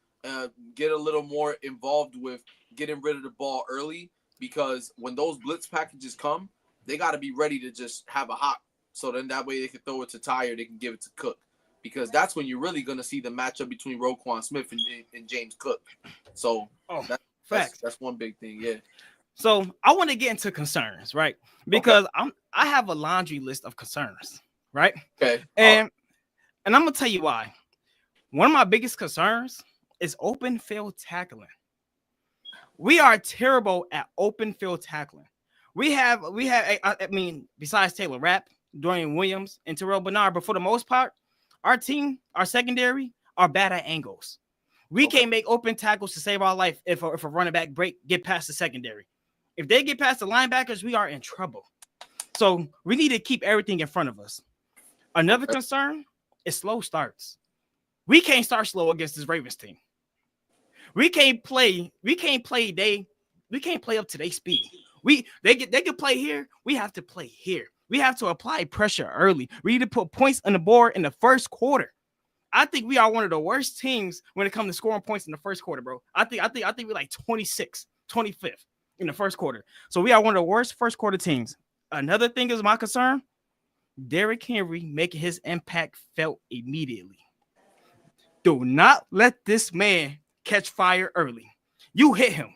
get a little more involved with getting rid of the ball early, because when those blitz packages come, they got to be ready to just have a hop. So then that way they can throw it to Ty or they can give it to Cook, because that's when you're really going to see the matchup between Roquan Smith and James Cook. So that's one big thing. Yeah. So I want to get into concerns, right? Because I have a laundry list of concerns, right? Okay. And I'm gonna tell you why. One of my biggest concerns is open field tackling. We are terrible at open field tackling. We have, I mean, besides Taylor Rapp, Dorian Williams, and Terrell Bernard, but for the most part, our team, our secondary, are bad at angles. We can't make open tackles to save our life if a running back get past the secondary. If they get past the linebackers, we are in trouble. So we need to keep everything in front of us. Another concern is slow starts. We can't start slow against this Ravens team. We can't play up to their speed. They can play here. We have to play here. We have to apply pressure early. We need to put points on the board in the first quarter. I think we are one of the worst teams when it comes to scoring points in the first quarter, bro. I think we're like 26th, 25th in the first quarter. So we are one of the worst first quarter teams. Another thing is my concern: Derrick Henry making his impact felt immediately. Do not let this man catch fire early. You hit him.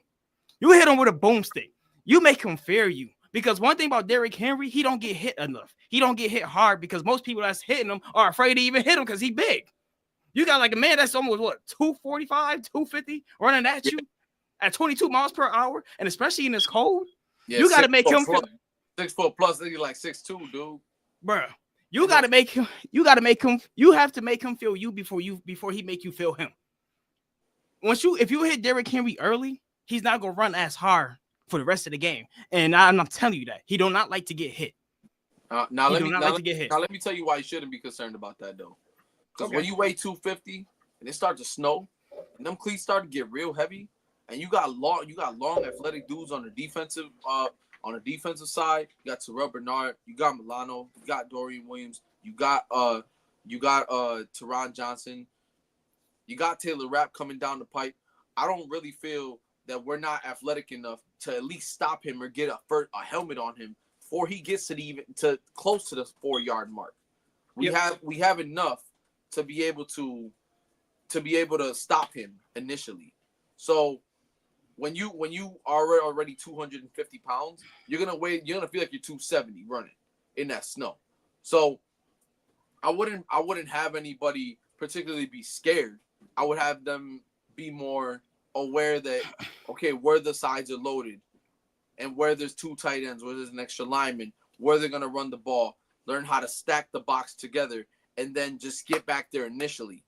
You hit him with a boomstick. You make him fear you. Because one thing about Derrick Henry, he don't get hit enough. He don't get hit hard because most people that's hitting him are afraid to even hit him because he's big. You got like a man that's almost 245, 250 running at you at 22 miles per hour, and especially in this cold, you got to make him feel 6 foot plus. He's like 6'2", dude. Bro, you got to make him. You have to make him feel you before he make you feel him. If you hit Derrick Henry early, he's not gonna run as hard for the rest of the game. And I'm telling you that he do not like to get hit. Now let me tell you why you shouldn't be concerned about that though. Because when you weigh 250 and it starts to snow and them cleats start to get real heavy, and you got long athletic dudes on the defensive side. You got Terrell Bernard, you got Milano, you got Dorian Williams, you got Teron Johnson, you got Taylor Rapp coming down the pipe. I don't really feel that we're not athletic enough to at least stop him or get a helmet on him before he gets to close to the 4-yard mark. We have enough to be able to stop him initially. So when you are already 250 pounds, you're gonna feel like you're 270 running in that snow. So I wouldn't have anybody particularly be scared. I would have them be more aware that where the sides are loaded and where there's 2 tight ends, where there's an extra lineman, where they're gonna run the ball, learn how to stack the box together, and then just get back there initially.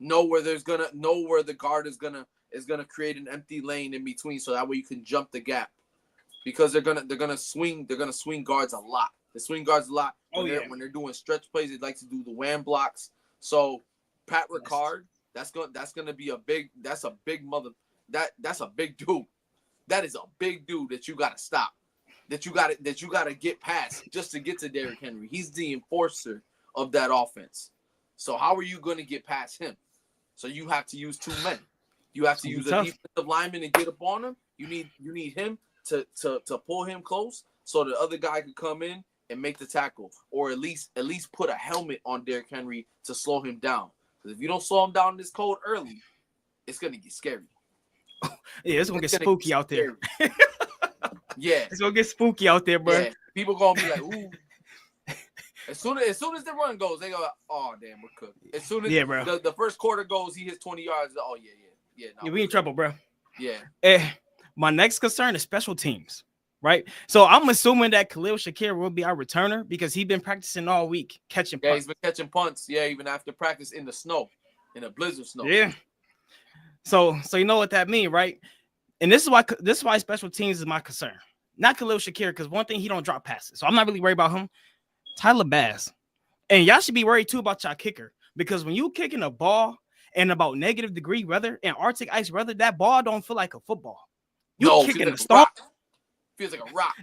Know where the guard is gonna create an empty lane in between, so that way you can jump the gap, because they're gonna swing guards a lot. They swing guards a lot. When they're doing stretch plays, they like to do the wham blocks. So Pat Ricard, that's gonna be a big dude. That is a big dude that you gotta stop. That you gotta get past just to get to Derrick Henry. He's the enforcer of that offense. So how are you gonna get past him? So you have to use 2 men. You have to use a defensive lineman and get up on him. You need him to pull him close so the other guy can come in and make the tackle, or at least put a helmet on Derrick Henry to slow him down. Because if you don't slow him down in this cold early, it's gonna get scary. Yeah, it's gonna get spooky out there. Yeah. It's gonna get spooky out there, bro. Yeah. People gonna be like, ooh. As soon as the run goes, they go, oh damn, we're cooked. As soon as bro. the first quarter goes, he hits 20 yards. Oh yeah. Yeah, we in trouble, bro. Yeah. My next concern is special teams, right? So I'm assuming that Khalil Shakir will be our returner because he's been practicing all week catching punts. Yeah, he's been catching punts. Yeah, even after practice in the snow, in the blizzard snow. Yeah. So you know what that means, right? And this is why special teams is my concern. Not Khalil Shakir, because one thing, he don't drop passes. So I'm not really worried about him. Tyler Bass. And y'all should be worried too about y'all kicker. Because when you kicking a ball in about -degree weather and Arctic ice weather, that ball don't feel like a football. You kicking the stone. Feels like a rock.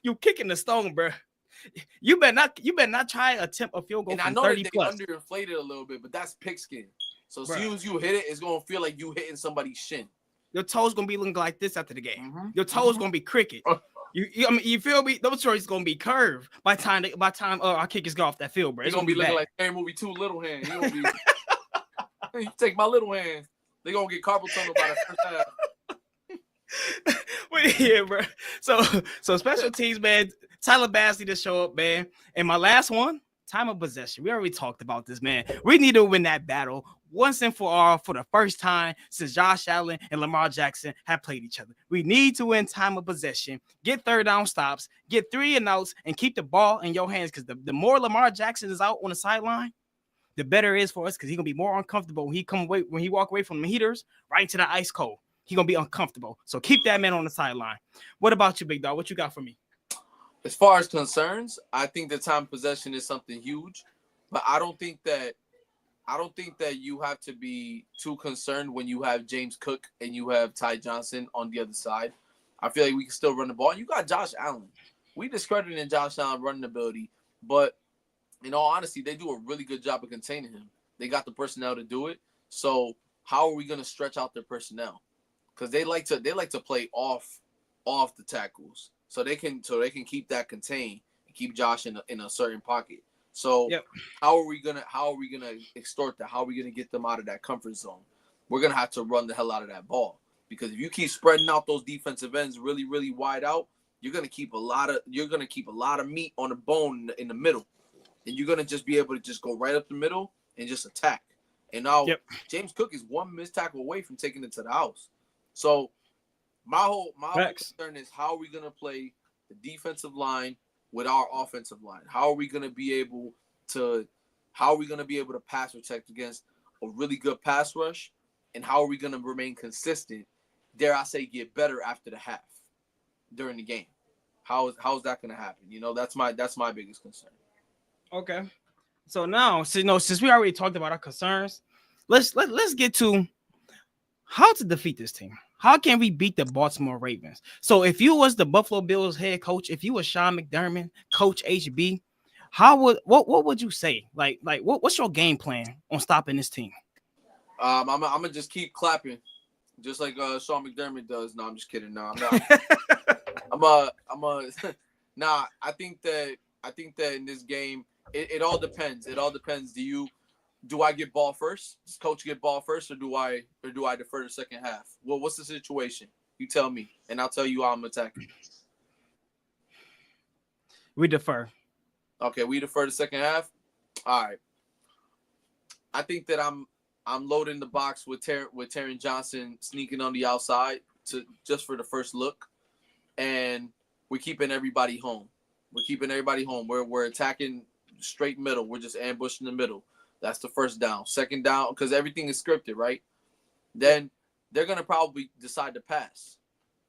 You kicking the stone, bro. You better not try to attempt a field goal and from I know 30 that they plus. underinflated a little bit, but that's pigskin. So as soon as you hit it, it's gonna feel like you hitting somebody's shin. Your toes gonna be looking like this after the game. Mm-hmm. Your toes gonna be cricket. You feel me? Those toes gonna be curved by time our kickers go off that field, bro. It's gonna be looking like Scary Movie 2 Little Hand. You gonna be you take my little hand. They gonna get carpal tunnel by the first half. Wait, yeah, bro. So special teams, man. Tyler Bass need to show up, man. And my last one, time of possession. We already talked about this, man. We need to win that battle once and for all for the first time since Josh Allen and Lamar Jackson have played each other. We need to win time of possession, get third down stops, get 3 and outs, and keep the ball in your hands. Because the more Lamar Jackson is out on the sideline, the better it is for us because he's gonna be more uncomfortable when he walk away from the heaters right into the ice cold. He's gonna be uncomfortable. So keep that man on the sideline. What about you, big dog? What you got for me? As far as concerns, I think the time possession is something huge, but I don't think that you have to be too concerned when you have James Cook and you have Ty Johnson on the other side. I feel like we can still run the ball. You got Josh Allen. We discredited Josh Allen running ability, but in all honesty, they do a really good job of containing him. They got the personnel to do it. So how are we going to stretch out their personnel? Because they like to play off the tackles, so they can keep that contained and keep Josh in a certain pocket. So how are we gonna extort that? How are we gonna get them out of that comfort zone? We're gonna have to run the hell out of that ball, because if you keep spreading out those defensive ends really, really wide out, you're gonna keep a lot of meat on the bone in the middle, and you're gonna just be able to just go right up the middle and just attack. And now James Cook is one missed tackle away from taking it to the house. So my whole concern is, how are we gonna play the defensive line with our offensive line? How are we gonna be able to pass protect against a really good pass rush? And how are we gonna remain consistent? Dare I say, get better after the half during the game? How's that gonna happen? That's my biggest concern. Okay. So now, since we already talked about our concerns, let's get to how to defeat this team. How can we beat the Baltimore Ravens? So if you was the Buffalo Bills head coach, if you was Sean McDermott, Coach HB, what would you say? Like what's your game plan on stopping this team? I'm gonna just keep clapping, just like Sean McDermott does. No, I'm just kidding. No, I'm not. Nah, I think that in this game, it all depends. It all depends. Do I get ball first? Does coach get ball first, or do I defer the second half? Well, what's the situation? You tell me, and I'll tell you how I'm attacking. We defer. Okay, we defer the second half. All right. I think that I'm loading the box with Taron Johnson sneaking on the outside just for the first look, and we're keeping everybody home. We're attacking straight middle. We're just ambushing the middle. That's the first down. Second down, because everything is scripted, right? Then they're gonna probably decide to pass,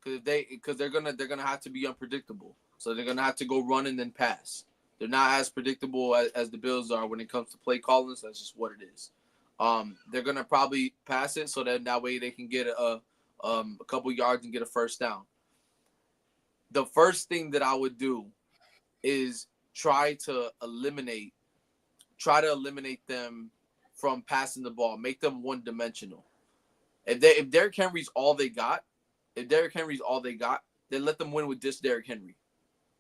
because they're gonna have to be unpredictable. So they're gonna have to go run and then pass. They're not as predictable as the Bills are when it comes to play calling. So that's just what it is. They're gonna probably pass it so that way they can get a couple yards and get a first down. The first thing that I would do is try to eliminate them from passing the ball, make them one-dimensional. If Derrick Henry's all they got, then let them win with this Derrick Henry.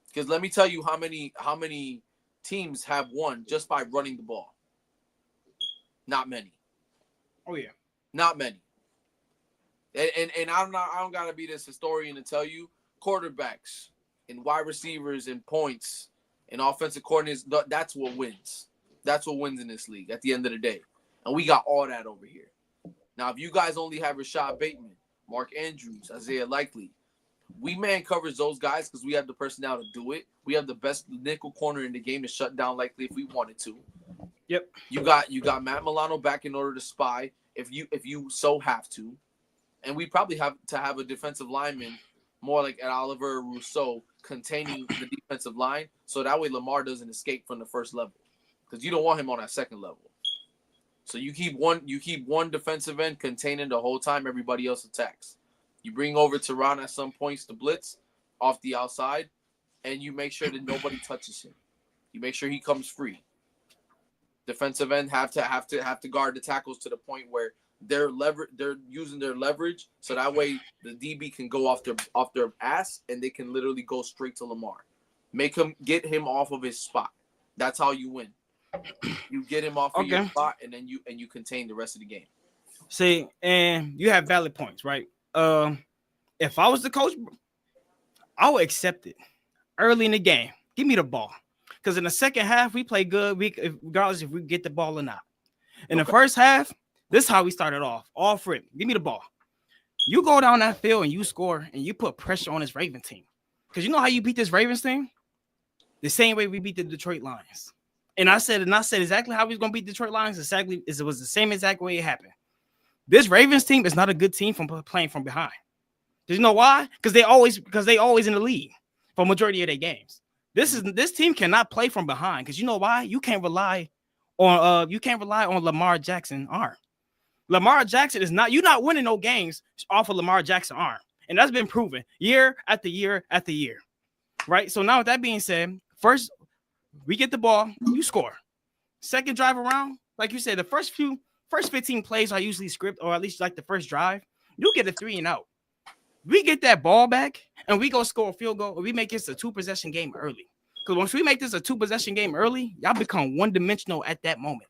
Because let me tell you how many teams have won just by running the ball. Not many. Oh yeah, not many. And I don't gotta be this historian to tell you, quarterbacks and wide receivers and points and offensive coordinators, that's what wins. That's what wins in this league at the end of the day. And we got all that over here. Now, if you guys only have Rashad Bateman, Mark Andrews, Isaiah Likely, we man covers those guys because we have the personnel to do it. We have the best nickel corner in the game to shut down Likely if we wanted to. Yep. You got Matt Milano back in order to spy if you so have to. And we probably have to have a defensive lineman more like at Oliver Rousseau containing the defensive line, so that way Lamar doesn't escape from the first level, because you don't want him on that second level. So you keep one defensive end containing the whole time everybody else attacks. You bring over Tehran at some points to blitz off the outside, and you make sure that nobody touches him. You make sure he comes free. Defensive end have to guard the tackles to the point where they're using their leverage, so that way the DB can go off their ass and they can literally go straight to Lamar. Get him off of his spot. That's how you win. You get him off of your spot, and then you contain the rest of the game. See, and you have valid points, right? If I was the coach, I would accept it early in the game. Give me the ball, because in the second half we play good. Regardless if we get the ball or not. In the first half, this is how we started off. All for it. Give me the ball. You go down that field and you score and you put pressure on this Ravens team. Because you know how you beat this Ravens team? The same way we beat the Detroit Lions. And I said exactly how we was going to beat Detroit Lions. It was the same exact way it happened. This Ravens team is not a good team from playing from behind. Do you know why? Because they always in the lead for majority of their games. This team cannot play from behind, because you know why? You can't rely on Lamar Jackson's arm. Lamar Jackson you're not winning no games off of Lamar Jackson's arm. And that's been proven year after year after year. Right? So now with that being said, first we get the ball, you score. Second drive around, like you said, the first 15 plays are usually script, or at least like the first drive, you get a 3 and out. We get that ball back and we go score a field goal, or we make this a 2-possession game early. Because once we make this a 2-possession game early, y'all become one-dimensional at that moment.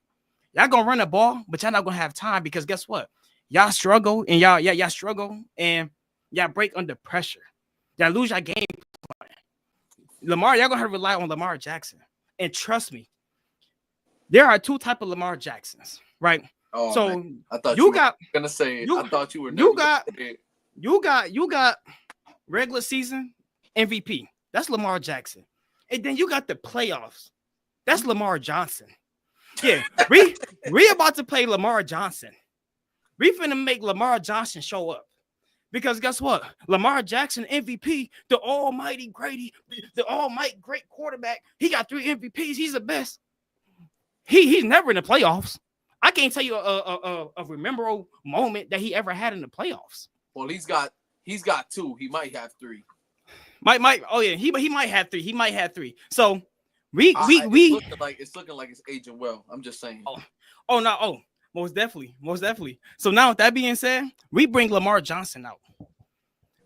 Y'all gonna run the ball, but y'all not gonna have time, because guess what? Y'all struggle and y'all struggle and y'all break under pressure. Y'all lose your game plan. Lamar, y'all gonna have to rely on Lamar Jackson. And trust me, there are 2 types of Lamar Jacksons, right? Oh, so man. I thought you were gonna say it. I thought you were never gonna say it. You got regular season MVP. That's Lamar Jackson. And then you got the playoffs. That's Lamar Johnson. Yeah, we about to play Lamar Johnson. We finna make Lamar Johnson show up. Because guess what? Lamar Jackson, MVP, the almighty Grady, the almighty great quarterback. He got 3 MVPs. He's the best. He's never in the playoffs. I can't tell you a memorable moment that he ever had in the playoffs. Well, he's got 2. He might have 3. Oh yeah, he might have 3. He might have 3. So it's looking like it's aging well. I'm just saying. Most definitely. So now with that being said, we bring Lamar Johnson out.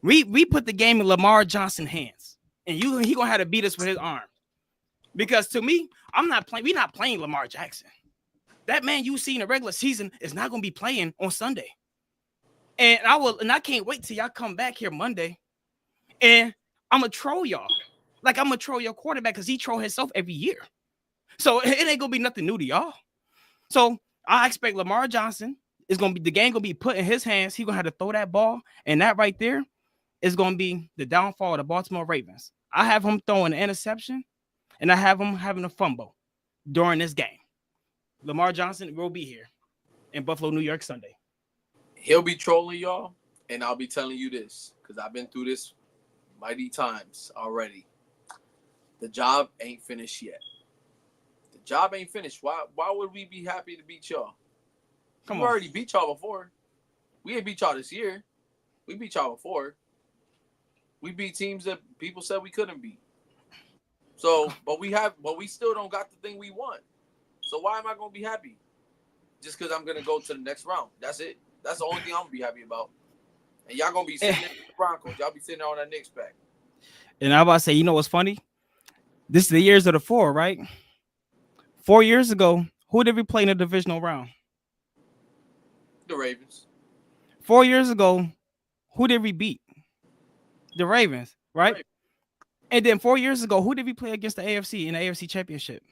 We put the game in Lamar Johnson's hands, and he gonna have to beat us with his arm. Because to me, we're not playing Lamar Jackson. That man you see in the regular season is not gonna be playing on Sunday. And I can't wait till y'all come back here Monday, and I'm gonna troll y'all. Like, I'm gonna troll your quarterback, because he troll himself every year. So it ain't gonna be nothing new to y'all. So I expect Lamar Johnson the game gonna be put in his hands. He's gonna have to throw that ball, and that right there is gonna be the downfall of the Baltimore Ravens. I have him throwing an interception, and I have him having a fumble during this game. Lamar Johnson will be here in Buffalo, New York, Sunday. He'll be trolling y'all, and I'll be telling you this, because I've been through this mighty times already. The job ain't finished yet. The job ain't finished. Why would we be happy to beat y'all? We already beat y'all before. We ain't beat y'all this year. We beat y'all before. We beat teams that people said we couldn't beat. So, but we still don't got the thing we want. So why am I gonna be happy? Just because I'm gonna go to the next round. That's it. That's the only thing I'm gonna be happy about. And y'all gonna be sitting in the Broncos. Y'all be sitting there on that Knicks pack. And I'm about to say, you know what's funny? This is the years of the 4, right? 4 years ago, who did we play in the divisional round? The Ravens. 4 years ago, who did we beat? The Ravens. right? And then 4 years ago, who did we play against the AFC in the AFC Championship?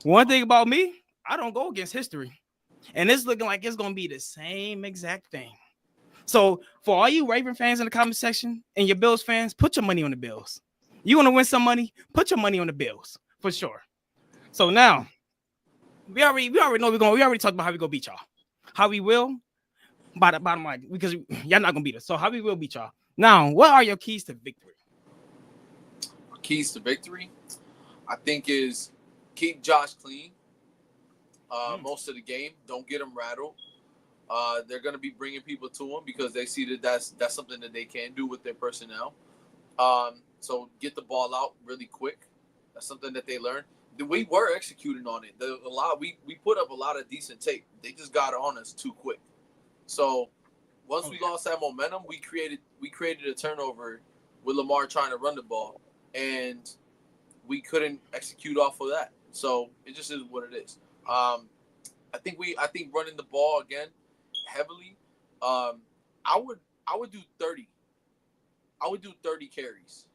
One thing about me, I don't go against history. And it's looking like it's going to be the same exact thing. So for all you Raven fans in the comment section and your Bills fans, put your money on the Bills. You want to win some money? Put your money on the Bills for sure. So now we already know we already talked about how we gonna beat y'all. How we will by the bottom line, because y'all not gonna beat us. So how we will beat y'all. Now, what are your keys to victory? Keys to victory, I think, is keep Josh clean most of the game. Don't get him rattled. They're going to be bringing people to him because they see that that's something that they can do with their personnel. So get the ball out really quick. That's something that they learned. We were executing on it. We put up a lot of decent tape. They just got on us too quick. So once we lost that momentum, we created a turnover with Lamar trying to run the ball, and we couldn't execute off of that. So it just is what it is. I think running the ball again heavily. I would do 30. I would do 30 carries.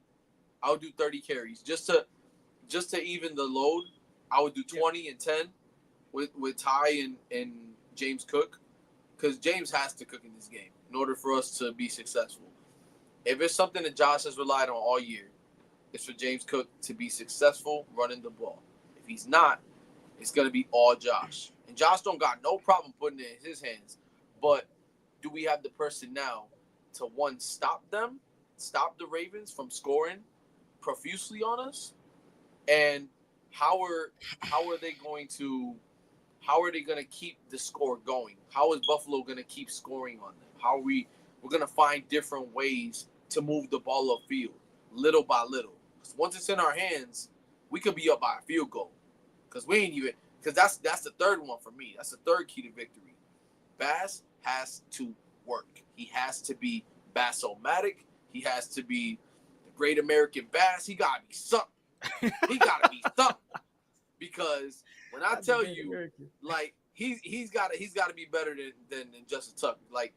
I would do 30 carries just to even the load. I would do 20 and 10 with Ty and James Cook, because James has to cook in this game in order for us to be successful. If it's something that Josh has relied on all year, it's for James Cook to be successful running the ball. If he's not, it's going to be all Josh. And Josh don't got no problem putting it in his hands. But do we have the personnel to, one, stop the Ravens from scoring profusely on us? And how are they going to keep the score going? How is Buffalo going to keep scoring on them? We're going to find different ways to move the ball upfield little by little. Once it's in our hands, we could be up by a field goal. Because that's the third one for me. That's the third key to victory. Bass has to work. He has to be Bass-O-Matic. He has to be the great American Bass. He got to be something. He got to be something. Because when I tell you, like, he's got to be better than Justin Tucker. Like,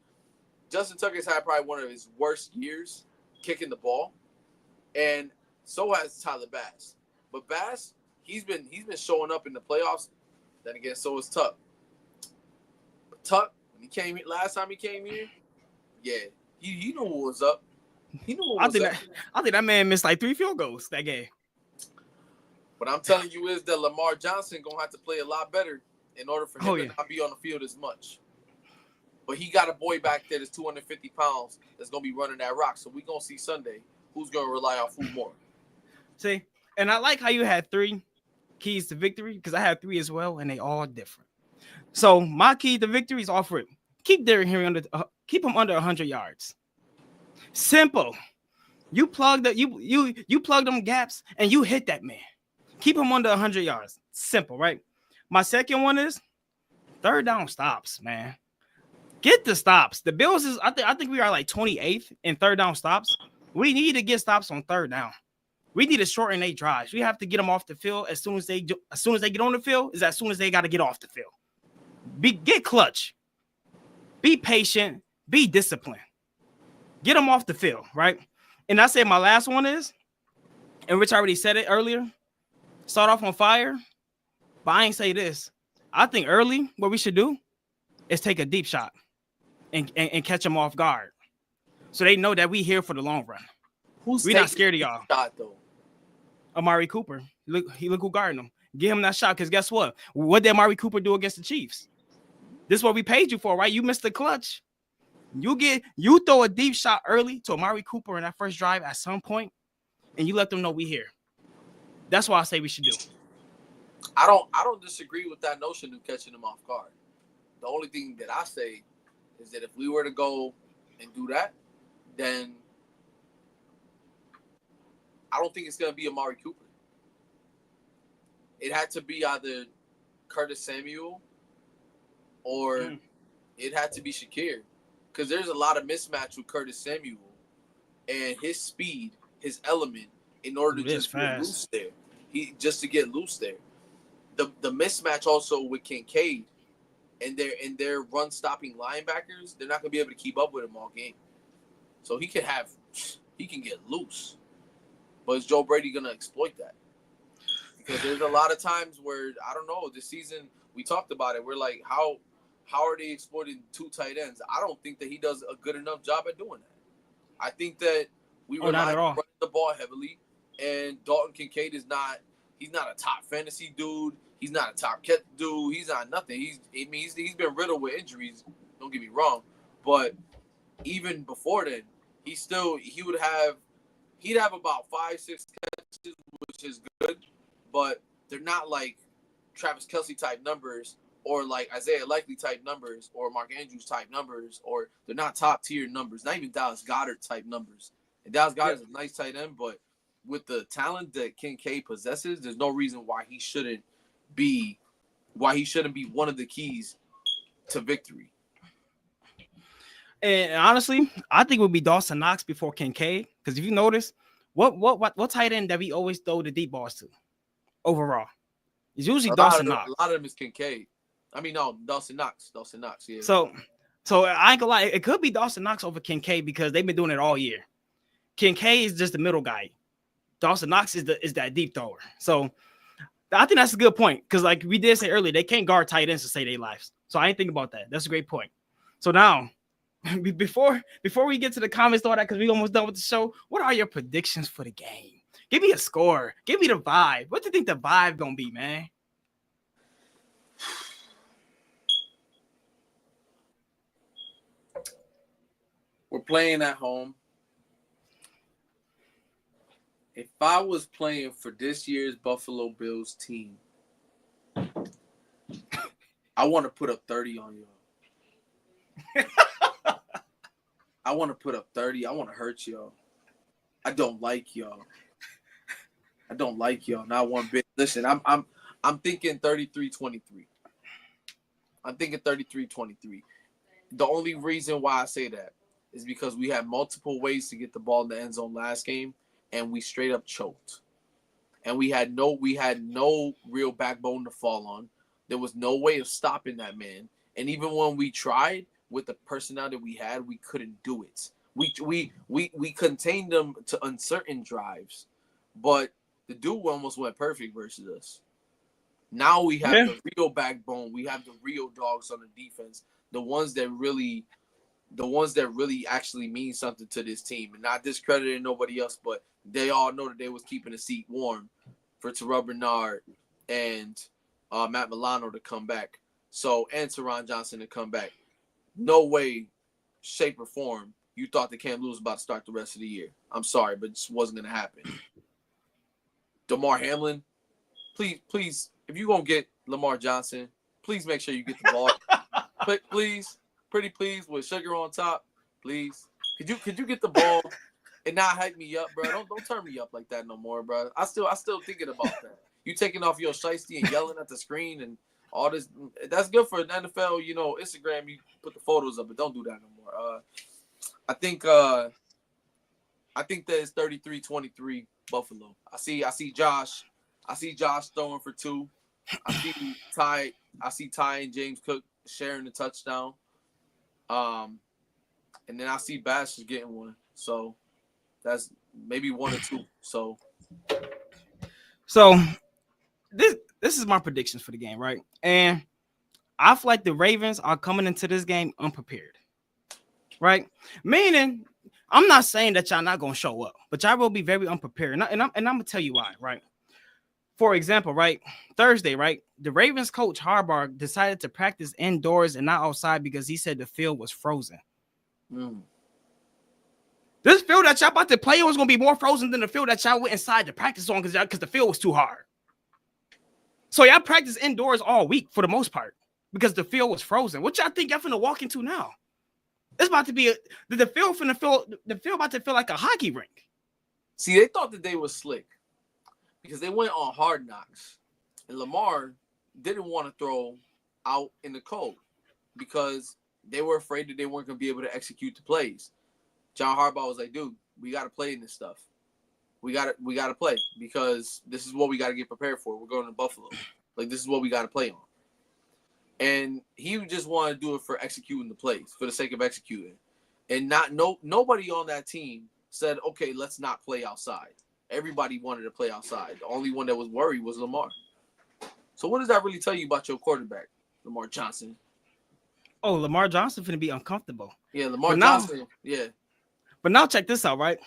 Justin Tucker's had probably one of his worst years kicking the ball, and so has Tyler Bass. But Bass, he's been showing up in the playoffs. Then again, so is Tuck. But Tuck, when he came here, last time he came here, yeah, he knew what was up. He knew what was up. I think that man missed like 3 field goals that game. What I'm telling you is that Lamar Johnson gonna have to play a lot better in order for him to not be on the field as much. But he got a boy back there that's 250 pounds that's gonna be running that rock. So we gonna see Sunday who's gonna rely on who more. See, and I like how you had 3 keys to victory, because I had 3 as well, and they all different. So my key to victory is offer it. Keep Derrick Henry keep him under 100 yards. Simple. You plug you plug them gaps and you hit that man. Keep him under 100 yards. Simple, right? My second one is third down stops, man. Get the stops. The Bills is I think we are like 28th in third down stops. We need to get stops on third down. We need to shorten their drives. We have to get them off the field as soon as they get on the field. Is as soon as they got to get off the field. Get clutch. Be patient. Be disciplined. Get them off the field, right? And I say my last one is, and Rich already said it earlier, start off on fire. But I ain't say this. I think early what we should do is take a deep shot and catch them off guard, so they know that we here for the long run. We not scared of y'all. Shot, though? Amari Cooper. Look who guarding him. Give him that shot, because guess what? What did Amari Cooper do against the Chiefs? This is what we paid you for, right? You missed the clutch. You throw a deep shot early to Amari Cooper in that first drive at some point, and you let them know we here. That's what I say we should do. I don't disagree with that notion of catching them off guard. The only thing that I say is that if we were to go and do that, then I don't think it's going to be Amari Cooper. It had to be either Curtis Samuel or it had to be Shakir, because there's a lot of mismatch with Curtis Samuel and his speed, his element, in order to just get loose there. Just to get loose there. The mismatch also with Kincaid and their run stopping linebackers, they're not going to be able to keep up with him all game. So he could have he can get loose. But is Joe Brady gonna exploit that? Because there's a lot of times where I don't know. This season we talked about it. We're like, how are they exploiting 2 tight ends? I don't think that he does a good enough job at doing that. I think that we rely on running the ball heavily, and Dalton Kincaid is not. He's not a top fantasy dude. He's not a top cat dude. He's not nothing. He's been riddled with injuries. Don't get me wrong, but even before then, he'd have about 5-6 catches, which is good, but they're not like Travis Kelce type numbers or like Isaiah Likely type numbers or Mark Andrews type numbers, or they're not top tier numbers, not even Dallas Goedert type numbers. And Dallas Goedert is a nice tight end, but with the talent that Kincaid possesses, there's no reason why he shouldn't be one of the keys to victory. And honestly, I think it would be Dawson Knox before Kincaid. Because if you notice, what tight end that we always throw the deep balls to overall? It's usually Dawson Knox. A lot of them is Kincaid. I mean, no, Dawson Knox. Yeah. So I ain't gonna lie, it could be Dawson Knox over Kincaid because they've been doing it all year. Kincaid is just the middle guy. Dawson Knox is that deep thrower. So I think that's a good point because, like we did say earlier, they can't guard tight ends to save their lives. So I ain't think about that. That's a great point. So now, before we get to the comments, all that, because we almost done with the show, what are your predictions for the game? Give me a score. Give me the vibe. What do you think the vibe gonna be, man? We're playing at home. If I was playing for this year's Buffalo Bills team, I want to put up 30 on y'all. I want to put up 30. I want to hurt y'all. I don't like y'all. Not one bit. Listen, I'm thinking 33-23. I'm thinking 33-23. The only reason why I say that is because we had multiple ways to get the ball in the end zone last game, and we straight up choked. And we had no real backbone to fall on. There was no way of stopping that man. And even when we tried with the personnel that we had, we couldn't do it. We contained them to uncertain drives, but the dude almost went perfect versus us. Now we have the real backbone. We have the real dogs on the defense. The ones that really actually mean something to this team, and not discrediting nobody else, but they all know that they was keeping the seat warm for Terrell Bernard and Matt Milano to come back. So, and Teron Johnson to come back. No way, shape, or form you thought that Cam Lewis was about to start the rest of the year. I'm sorry, but it just wasn't going to happen. DeMar Hamlin, please, if you're going to get Lamar Johnson, please make sure you get the ball. Please, pretty please, with sugar on top, please. Could you get the ball and not hype me up, bro? Don't turn me up like that no more, bro. I still thinking about that. You taking off your shiesty and yelling at the screen and all this. That's good for an NFL, Instagram. You put the photos up, but don't do that no more. I think that it's 33-23 Buffalo. I see Josh throwing for 2. I see Ty and James Cook sharing the touchdown. And then I see Bash is getting one. So that's maybe 1 or 2. So this is my predictions for the game, right? And I feel like the Ravens are coming into this game unprepared, right? Meaning, I'm not saying that y'all not gonna show up, but y'all will be very unprepared. And I'm gonna tell you why, right? For example, right, Thursday, right, the Ravens coach Harbaugh decided to practice indoors and not outside because he said the field was frozen. This field that y'all about to play on was gonna be more frozen than the field that y'all went inside to practice on because the field was too hard. So y'all practice indoors all week for the most part because the field was frozen. What y'all think y'all finna walk into now? It's about to be the field about to feel like a hockey rink. See, they thought that they was slick because they went on Hard Knocks, and Lamar didn't want to throw out in the cold because they were afraid that they weren't going to be able to execute the plays. John Harbaugh was like, dude, we got to play in this stuff. We got to play because this is what we got to get prepared for. We're going to Buffalo. Like, this is what we got to play on. And he just wanted to do it for executing the plays, for the sake of executing. And nobody on that team said, okay, let's not play outside. Everybody wanted to play outside. The only one that was worried was Lamar. So what does that really tell you about your quarterback, Lamar Johnson? Oh, Lamar Johnson finna be uncomfortable. Yeah, Lamar Johnson. Yeah. But now check this out, right?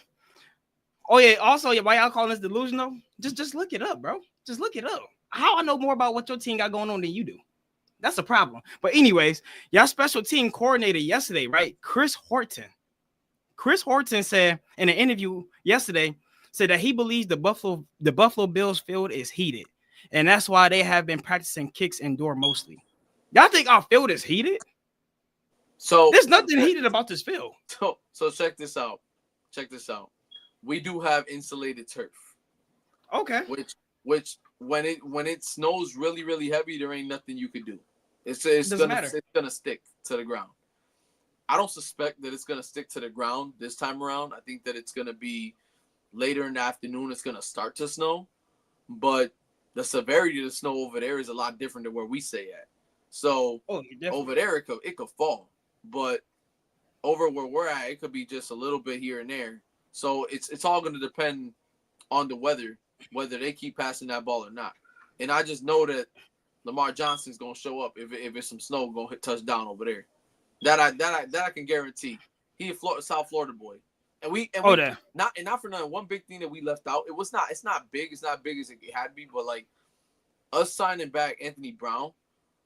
Oh yeah. Also, why y'all calling this delusional? Just look it up, bro. Just look it up. How I know more about what your team got going on than you do? That's a problem. But anyways, y'all special team coordinator yesterday, right? Chris Horton. Chris Horton said in an interview yesterday, said that he believes the Buffalo Bills field is heated, and that's why they have been practicing kicks indoor mostly. Y'all think our field is heated? So there's nothing heated about this field. So check this out. Check this out. We do have insulated turf. Okay. Which when it snows really, really heavy, there ain't nothing you could do. It's gonna stick to the ground. I don't suspect that it's gonna stick to the ground this time around. I think that it's gonna be later in the afternoon. It's gonna start to snow, but the severity of the snow over there is a lot different than where we stay at. So over there it could fall, but over where we're at, it could be just a little bit here and there. So it's all gonna depend on the weather, whether they keep passing that ball or not. And I just know that Lamar Johnson's gonna show up if it's some snow gonna hit touchdown over there. That I can guarantee. He a South Florida boy, and not for nothing. One big thing that we left out. It's not big. It's not big as it had to be. But like us signing back Anthony Brown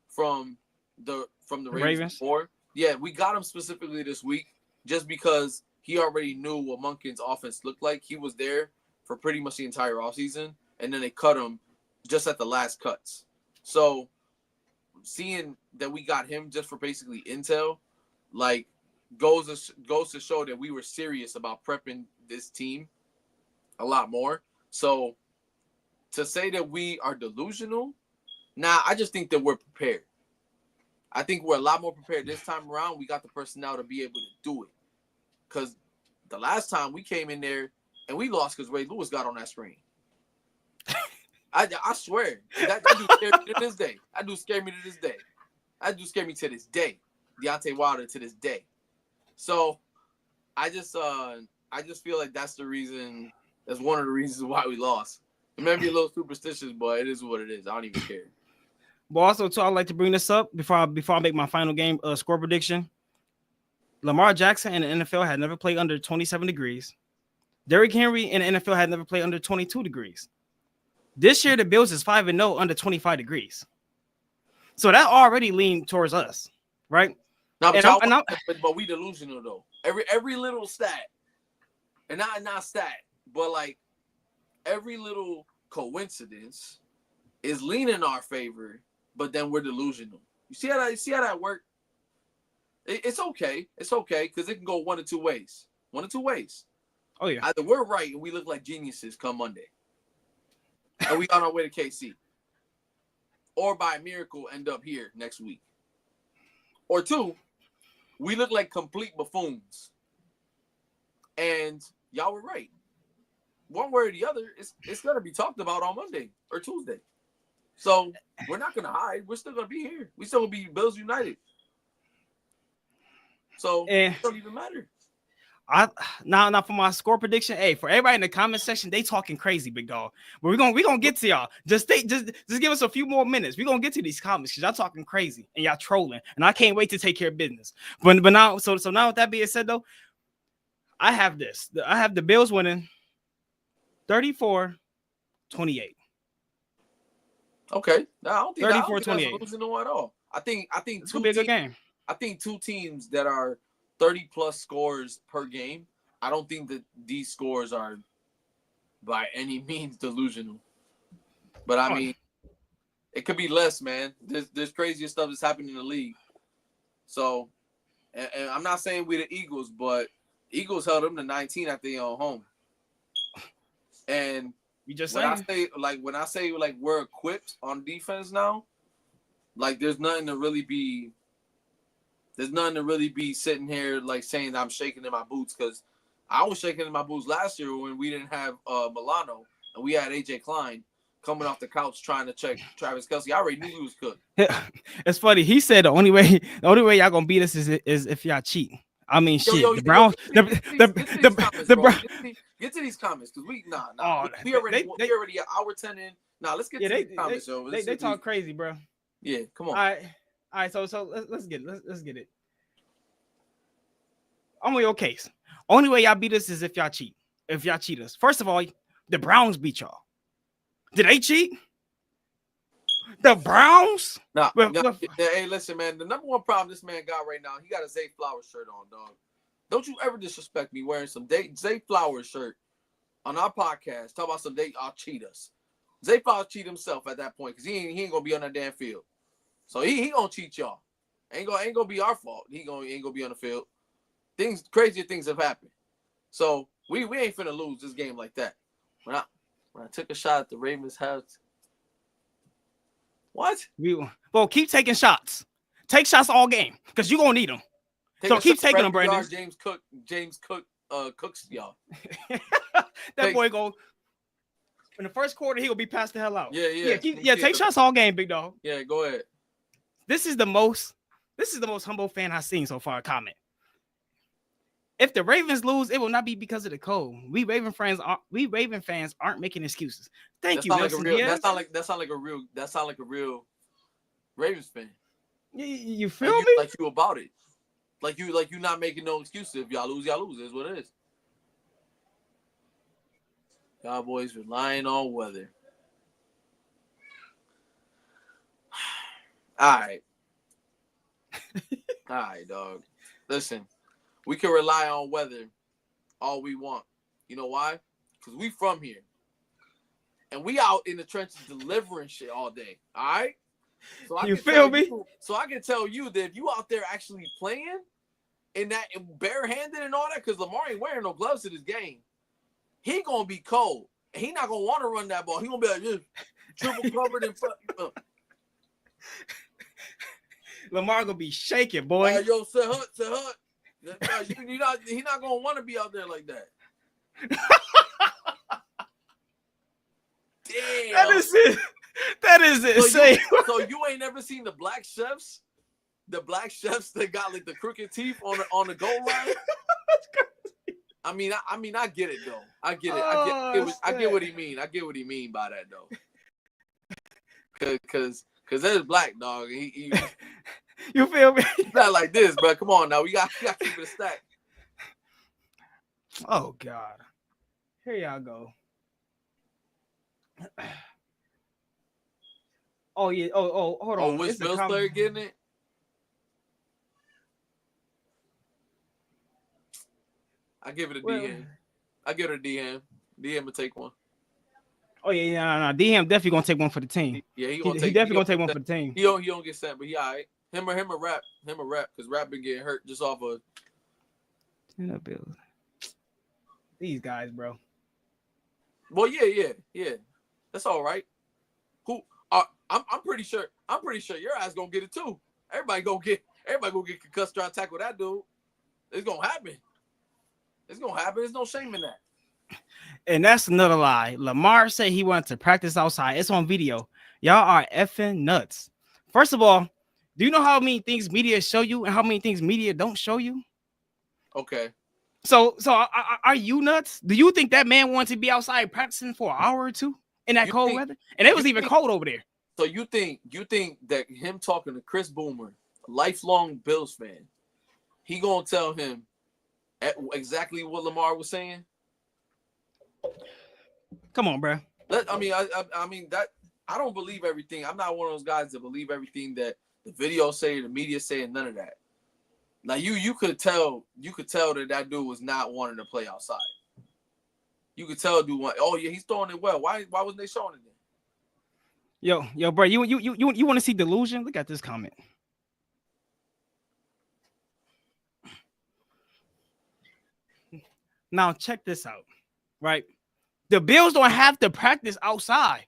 from the Ravens before. Yeah, we got him specifically this week just because he already knew what Monken's offense looked like. He was there for pretty much the entire offseason, and then they cut him just at the last cuts. So seeing that we got him just for basically intel, like goes to show that we were serious about prepping this team a lot more. So to say that we are delusional, I just think that we're prepared. I think we're a lot more prepared this time around. We got the personnel to be able to do it. Because the last time we came in there and we lost because Ray Lewis got on that screen. I swear. That dude scared me to this day. That dude scared me to this day. That dude scared me to this day. Deontay Wilder to this day. So I just feel like that's the reason. That's one of the reasons why we lost. It may be a little superstitious, but it is what it is. I don't even care. But also, too, I'd like to bring this up before I make my final game score prediction. Lamar Jackson in the NFL had never played under 27 degrees. Derrick Henry in the NFL had never played under 22 degrees. This year, the Bills is 5-0 under 25 degrees. So that already leaned towards us, right? But we delusional though. Every little stat, and not stat, but like every little coincidence is leaning our favor. But then we're delusional. You see how that works? It's okay. It's okay because it can go one of two ways. Oh yeah. Either we're right and we look like geniuses come Monday, and we on our way to KC, or by miracle end up here next week. Or two, we look like complete buffoons, and y'all were right. One way or the other, it's gonna be talked about on Monday or Tuesday. So we're not gonna hide. We're still gonna be here. We still gonna be Bills United. So it don't even matter. Now for my score prediction, hey, for everybody in the comment section, they talking crazy, big dog. But we're gonna get to y'all. Just give us a few more minutes. We're gonna get to these comments because y'all talking crazy and y'all trolling, and I can't wait to take care of business. But now, so now with that being said, though, I have the Bills winning 34-28. Okay, no, I don't think 34-28 losing no at all. I think it's gonna be a good game. I think two teams that are 30 plus scores per game. I don't think that these scores are by any means delusional. But I mean, it could be less, man. There's crazier stuff that's happening in the league. So, and I'm not saying we're the Eagles, but Eagles held them to 19 at their own home. And when I say we're equipped on defense now, like there's nothing to really be sitting here like saying I'm shaking in my boots, because I was shaking in my boots last year when we didn't have Milano and we had AJ Klein coming off the couch trying to check Travis Kelce. I already knew he was cooked. It's funny. He said the only way y'all gonna beat us is if y'all cheat. I mean, Yo, shit. yo, The yo, Browns, get to these comments, the bro. Brown. Get to these comments because nah. Oh, We already an hour 10 in. Nah, let's get to these comments, yo. They talk crazy, bro. Yeah, come on. All right. So let's get it. Let's get it. Only your case. Only way y'all beat us is if y'all cheat. If y'all cheat us. First of all, the Browns beat y'all. Did they cheat? The Browns? Nah, hey, listen, man. The number one problem this man got right now, he got a ZAY Flowers shirt on, dog. Don't you ever disrespect me wearing some ZAY Flowers shirt on our podcast. Talk about some I'll cheat us. ZAY Flowers cheat himself at that point because he ain't gonna be on that damn field. So he gonna cheat y'all. Ain't gonna be our fault. He ain't gonna be on the field. Crazier things have happened. So we ain't finna lose this game like that. When I took a shot at the Ravens house. What? Well, keep taking shots. Take shots all game because you're gonna need them. So keep taking them, Brandon. James Cook cooks y'all. Boy go in the first quarter, he'll be passed the hell out. Yeah. Take shots all game, big dog. Yeah, go ahead. This is the most humble fan I've seen so far. Comment. If the Ravens lose, it will not be because of the cold. We Raven fans aren't making excuses. Thank you. That sound like a real Ravens fan. You feel me? Like you about it. Like you not making no excuses. If y'all lose, Is what it is. Cowboys relying on weather. All right, dog. Listen. We can rely on weather all we want. You know why? Because we from here. And we out in the trenches delivering shit all day. All right? So you feel me? So I can tell you that if you out there actually playing in that barehanded and all that, because Lamar ain't wearing no gloves to this game, he going to be cold. And he not going to want to run that ball. He going to be like, this, triple covered in front. Lamar going to be shaking, boy. Yo, say hut. He's not gonna want to be out there like that. Damn. That is it. So you ain't never seen the black chefs? The black chefs that got like the crooked teeth on the goal line? I mean, I get it though. I get it. I get what he mean. I get what he mean by that though. Cause there's black dog. He You feel me? It's not like this, bro. Come on now. We got to keep it a stack. Oh, God. Here y'all go. Oh, yeah. Oh, hold on. Which Bills player getting it? I give it a D-Ham. I give it a D-Ham. D-Ham will take one. Oh, yeah. No. D-Ham definitely going to take one for the team. Yeah, he definitely going to take one for the team. He don't get sent, but he all right. Him or Rap, because Rap been getting hurt just off of. Bills. These guys, bro. Well, yeah. That's all right. I'm pretty sure your ass gonna get it too. Everybody gonna get concussed trying to tackle that dude. It's gonna happen. There's no shame in that. And that's another lie. Lamar said he wanted to practice outside. It's on video. Y'all are effing nuts. First of all, do you know how many things media show you and how many things media don't show you? Okay. So are you nuts? Do you think that man wanted to be outside practicing for an hour or two in that cold weather? And it was even cold over there. So you think that him talking to Chris Boomer, a lifelong Bills fan, he gonna tell him exactly what Lamar was saying? Come on, bro. I mean that I don't believe everything. I'm not one of those guys that believe everything that the video say, the media saying, none of that. Now you could tell that dude was not wanting to play outside. You could tell dude, oh yeah, he's throwing it well. Why wasn't they showing it then? Yo, bro, you want to see delusion? Look at this comment. Now check this out, right? The Bills don't have to practice outside.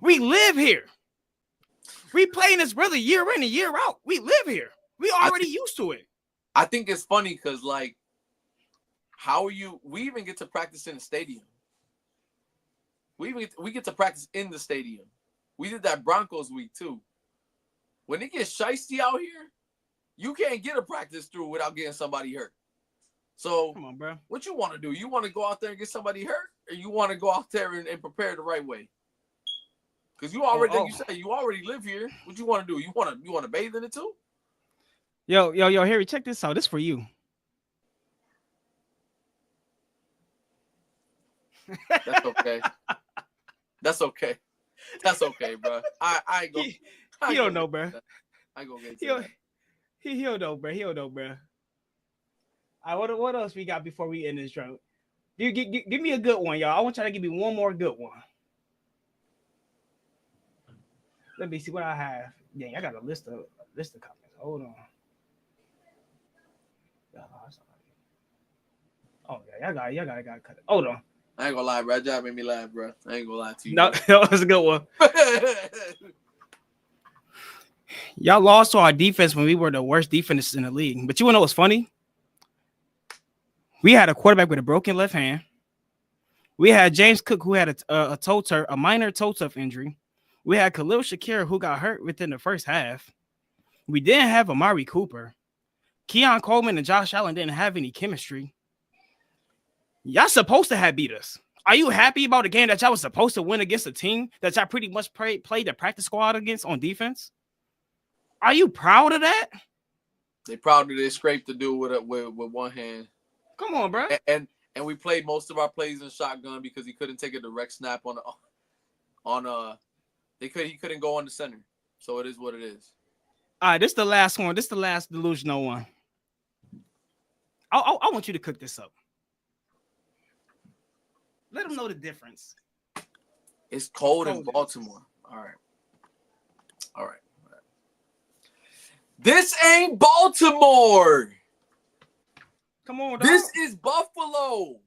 We live here. We playing this really year in and year out. We live here. We already used to it. I think it's funny because, like, we even get to practice in the stadium. We get to practice in the stadium. We did that Broncos week too. When it gets shiesty out here, You can't get a practice through without getting somebody hurt. So come on, bro. What you want to do? You want to go out there and get somebody hurt, or you want to go out there and prepare the right way? Because you already, like you said, you already live here. What you want to do? You want to bathe in it too? Yo, Harry, check this out. This for you. That's okay. That's okay. That's okay, bro. I ain't go. He don't know, bro. I ain't gonna get to that. He don't know, bro. He don't know, bro. All right, what else we got before we end this show? Give me a good one, y'all. I want y'all to give me one more good one. Let me see what I have. Dang, I got a list of comments. Hold on. Oh yeah, y'all got cut it. Hold on. I ain't gonna lie, bro. That job made me laugh, bro. I ain't gonna lie to you. No, that was a good one. Y'all lost to our defense when we were the worst defense in the league. But you wanna know what's funny? We had a quarterback with a broken left hand. We had James Cook, who had a minor toe turf injury. We had Khalil Shakir, who got hurt within the first half. We didn't have Amari Cooper. Keon Coleman and Josh Allen didn't have any chemistry. Y'all supposed to have beat us. Are you happy about a game that y'all was supposed to win against a team that y'all pretty much played the practice squad against on defense? Are you proud of that? They proud that they scraped the dude with one hand. Come on, bro. And we played most of our plays in shotgun because he couldn't take a direct snap he couldn't go on the center. So it is what it is. All right, this is the last one. This is the last delusional one. I want you to cook this up. Let them know the difference. It's cold in Baltimore. All right. This ain't Baltimore. Come on, dog. This is Buffalo,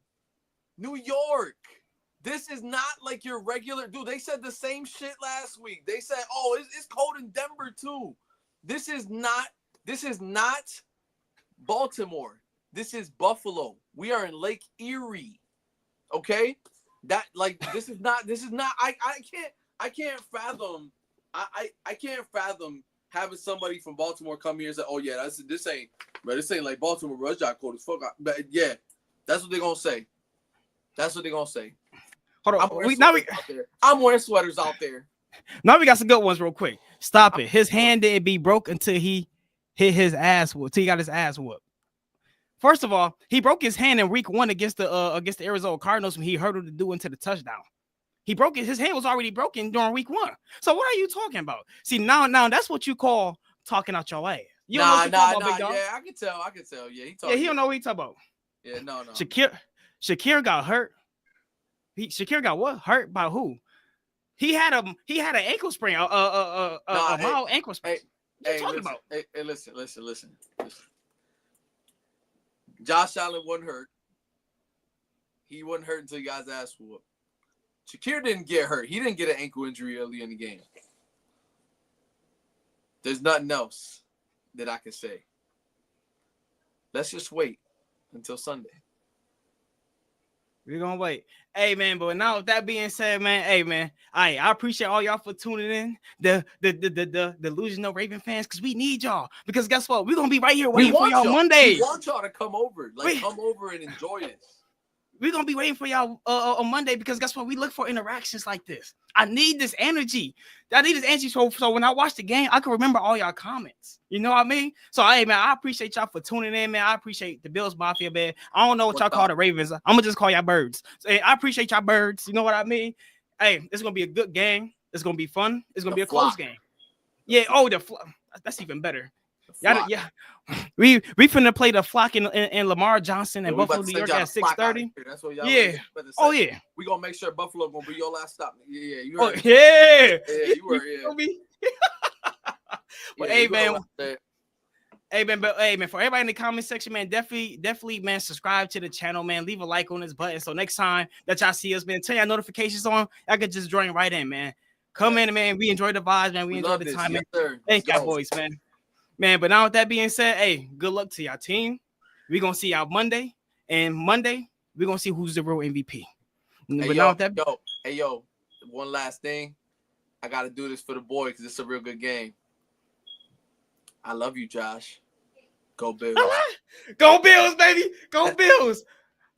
New York. This is not like your regular dude. They said the same shit last week. They said, "Oh, it's cold in Denver too." This is not Baltimore. This is Buffalo. We are in Lake Erie. Okay? This is not I can't fathom having somebody from Baltimore come here and say, "Oh yeah, this ain't like Baltimore, bro. It's job cold as fuck." But yeah, that's what they're gonna say. That's what they're gonna say. Hold on. I'm wearing sweaters out there. Now we got some good ones real quick. Stop it. His hand didn't be broke until he hit his ass whooped. Till he got his ass whooped. First of all, he broke his hand in week 1 against the Arizona Cardinals when he hurdled the dude into the touchdown. He broke it. His hand was already broken during week 1. So what are you talking about? See, now that's what you call talking out your ass. You don't know what you're talking about, big dog. Yeah, I can tell. Yeah, he don't know what he's talking about. Yeah, no. Shakir got hurt. Shakir got what? Hurt by who? He had an ankle sprain, a mild ankle sprain. What are you talking about? Hey, listen. Josh Allen wasn't hurt. He wasn't hurt until he got his ass whooped. Shakir didn't get hurt. He didn't get an ankle injury early in the game. There's nothing else that I can say. Let's just wait until Sunday. We're gonna wait. Hey man, but now with that being said, man, hey man, I appreciate all y'all for tuning in. The delusional Raven fans, because we need y'all. Because guess what? We're gonna be right here waiting for y'all Monday. We want y'all to come over. Come over and enjoy it. We're gonna be waiting for y'all on Monday because guess what? We look for interactions like this. I need this energy. So when I watch the game, I can remember all y'all comments. You know what I mean? So hey man, I appreciate y'all for tuning in, man. I appreciate the Bills Mafia, man. I don't know what y'all call the Ravens. I'm gonna just call y'all birds. So, hey, I appreciate y'all birds. You know what I mean? Hey, it's gonna be a good game. It's gonna be fun. It's gonna be a close game. Yeah. Oh, that's even better. Yeah. We finna play the Flock in Lamar Johnson and Buffalo, New York at 6:30. That's what y'all. Yeah. Oh yeah. We gonna make sure Buffalo gonna be your last stop. Yeah. You heard. Oh, yeah. Yeah. You were. Yeah. But hey man. Hey man, for everybody in the comment section, man, definitely, man, subscribe to the channel, man. Leave a like on this button. So next time that y'all see us, man, turn your notifications on. I could just join right in, man. Come in, man. We enjoy the vibes, man. We enjoy the time, man. Thank y'all, boys, man. Man, but now with that being said, hey, good luck to y'all team. We're gonna see y'all Monday, and Monday we're gonna see who's the real MVP. Yo, one last thing. I gotta do this for the boy because it's a real good game. I love you, Josh. Go Bills. Go Bills, baby. Go Bills.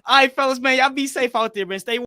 All right, fellas, man. Y'all be safe out there, man. Stay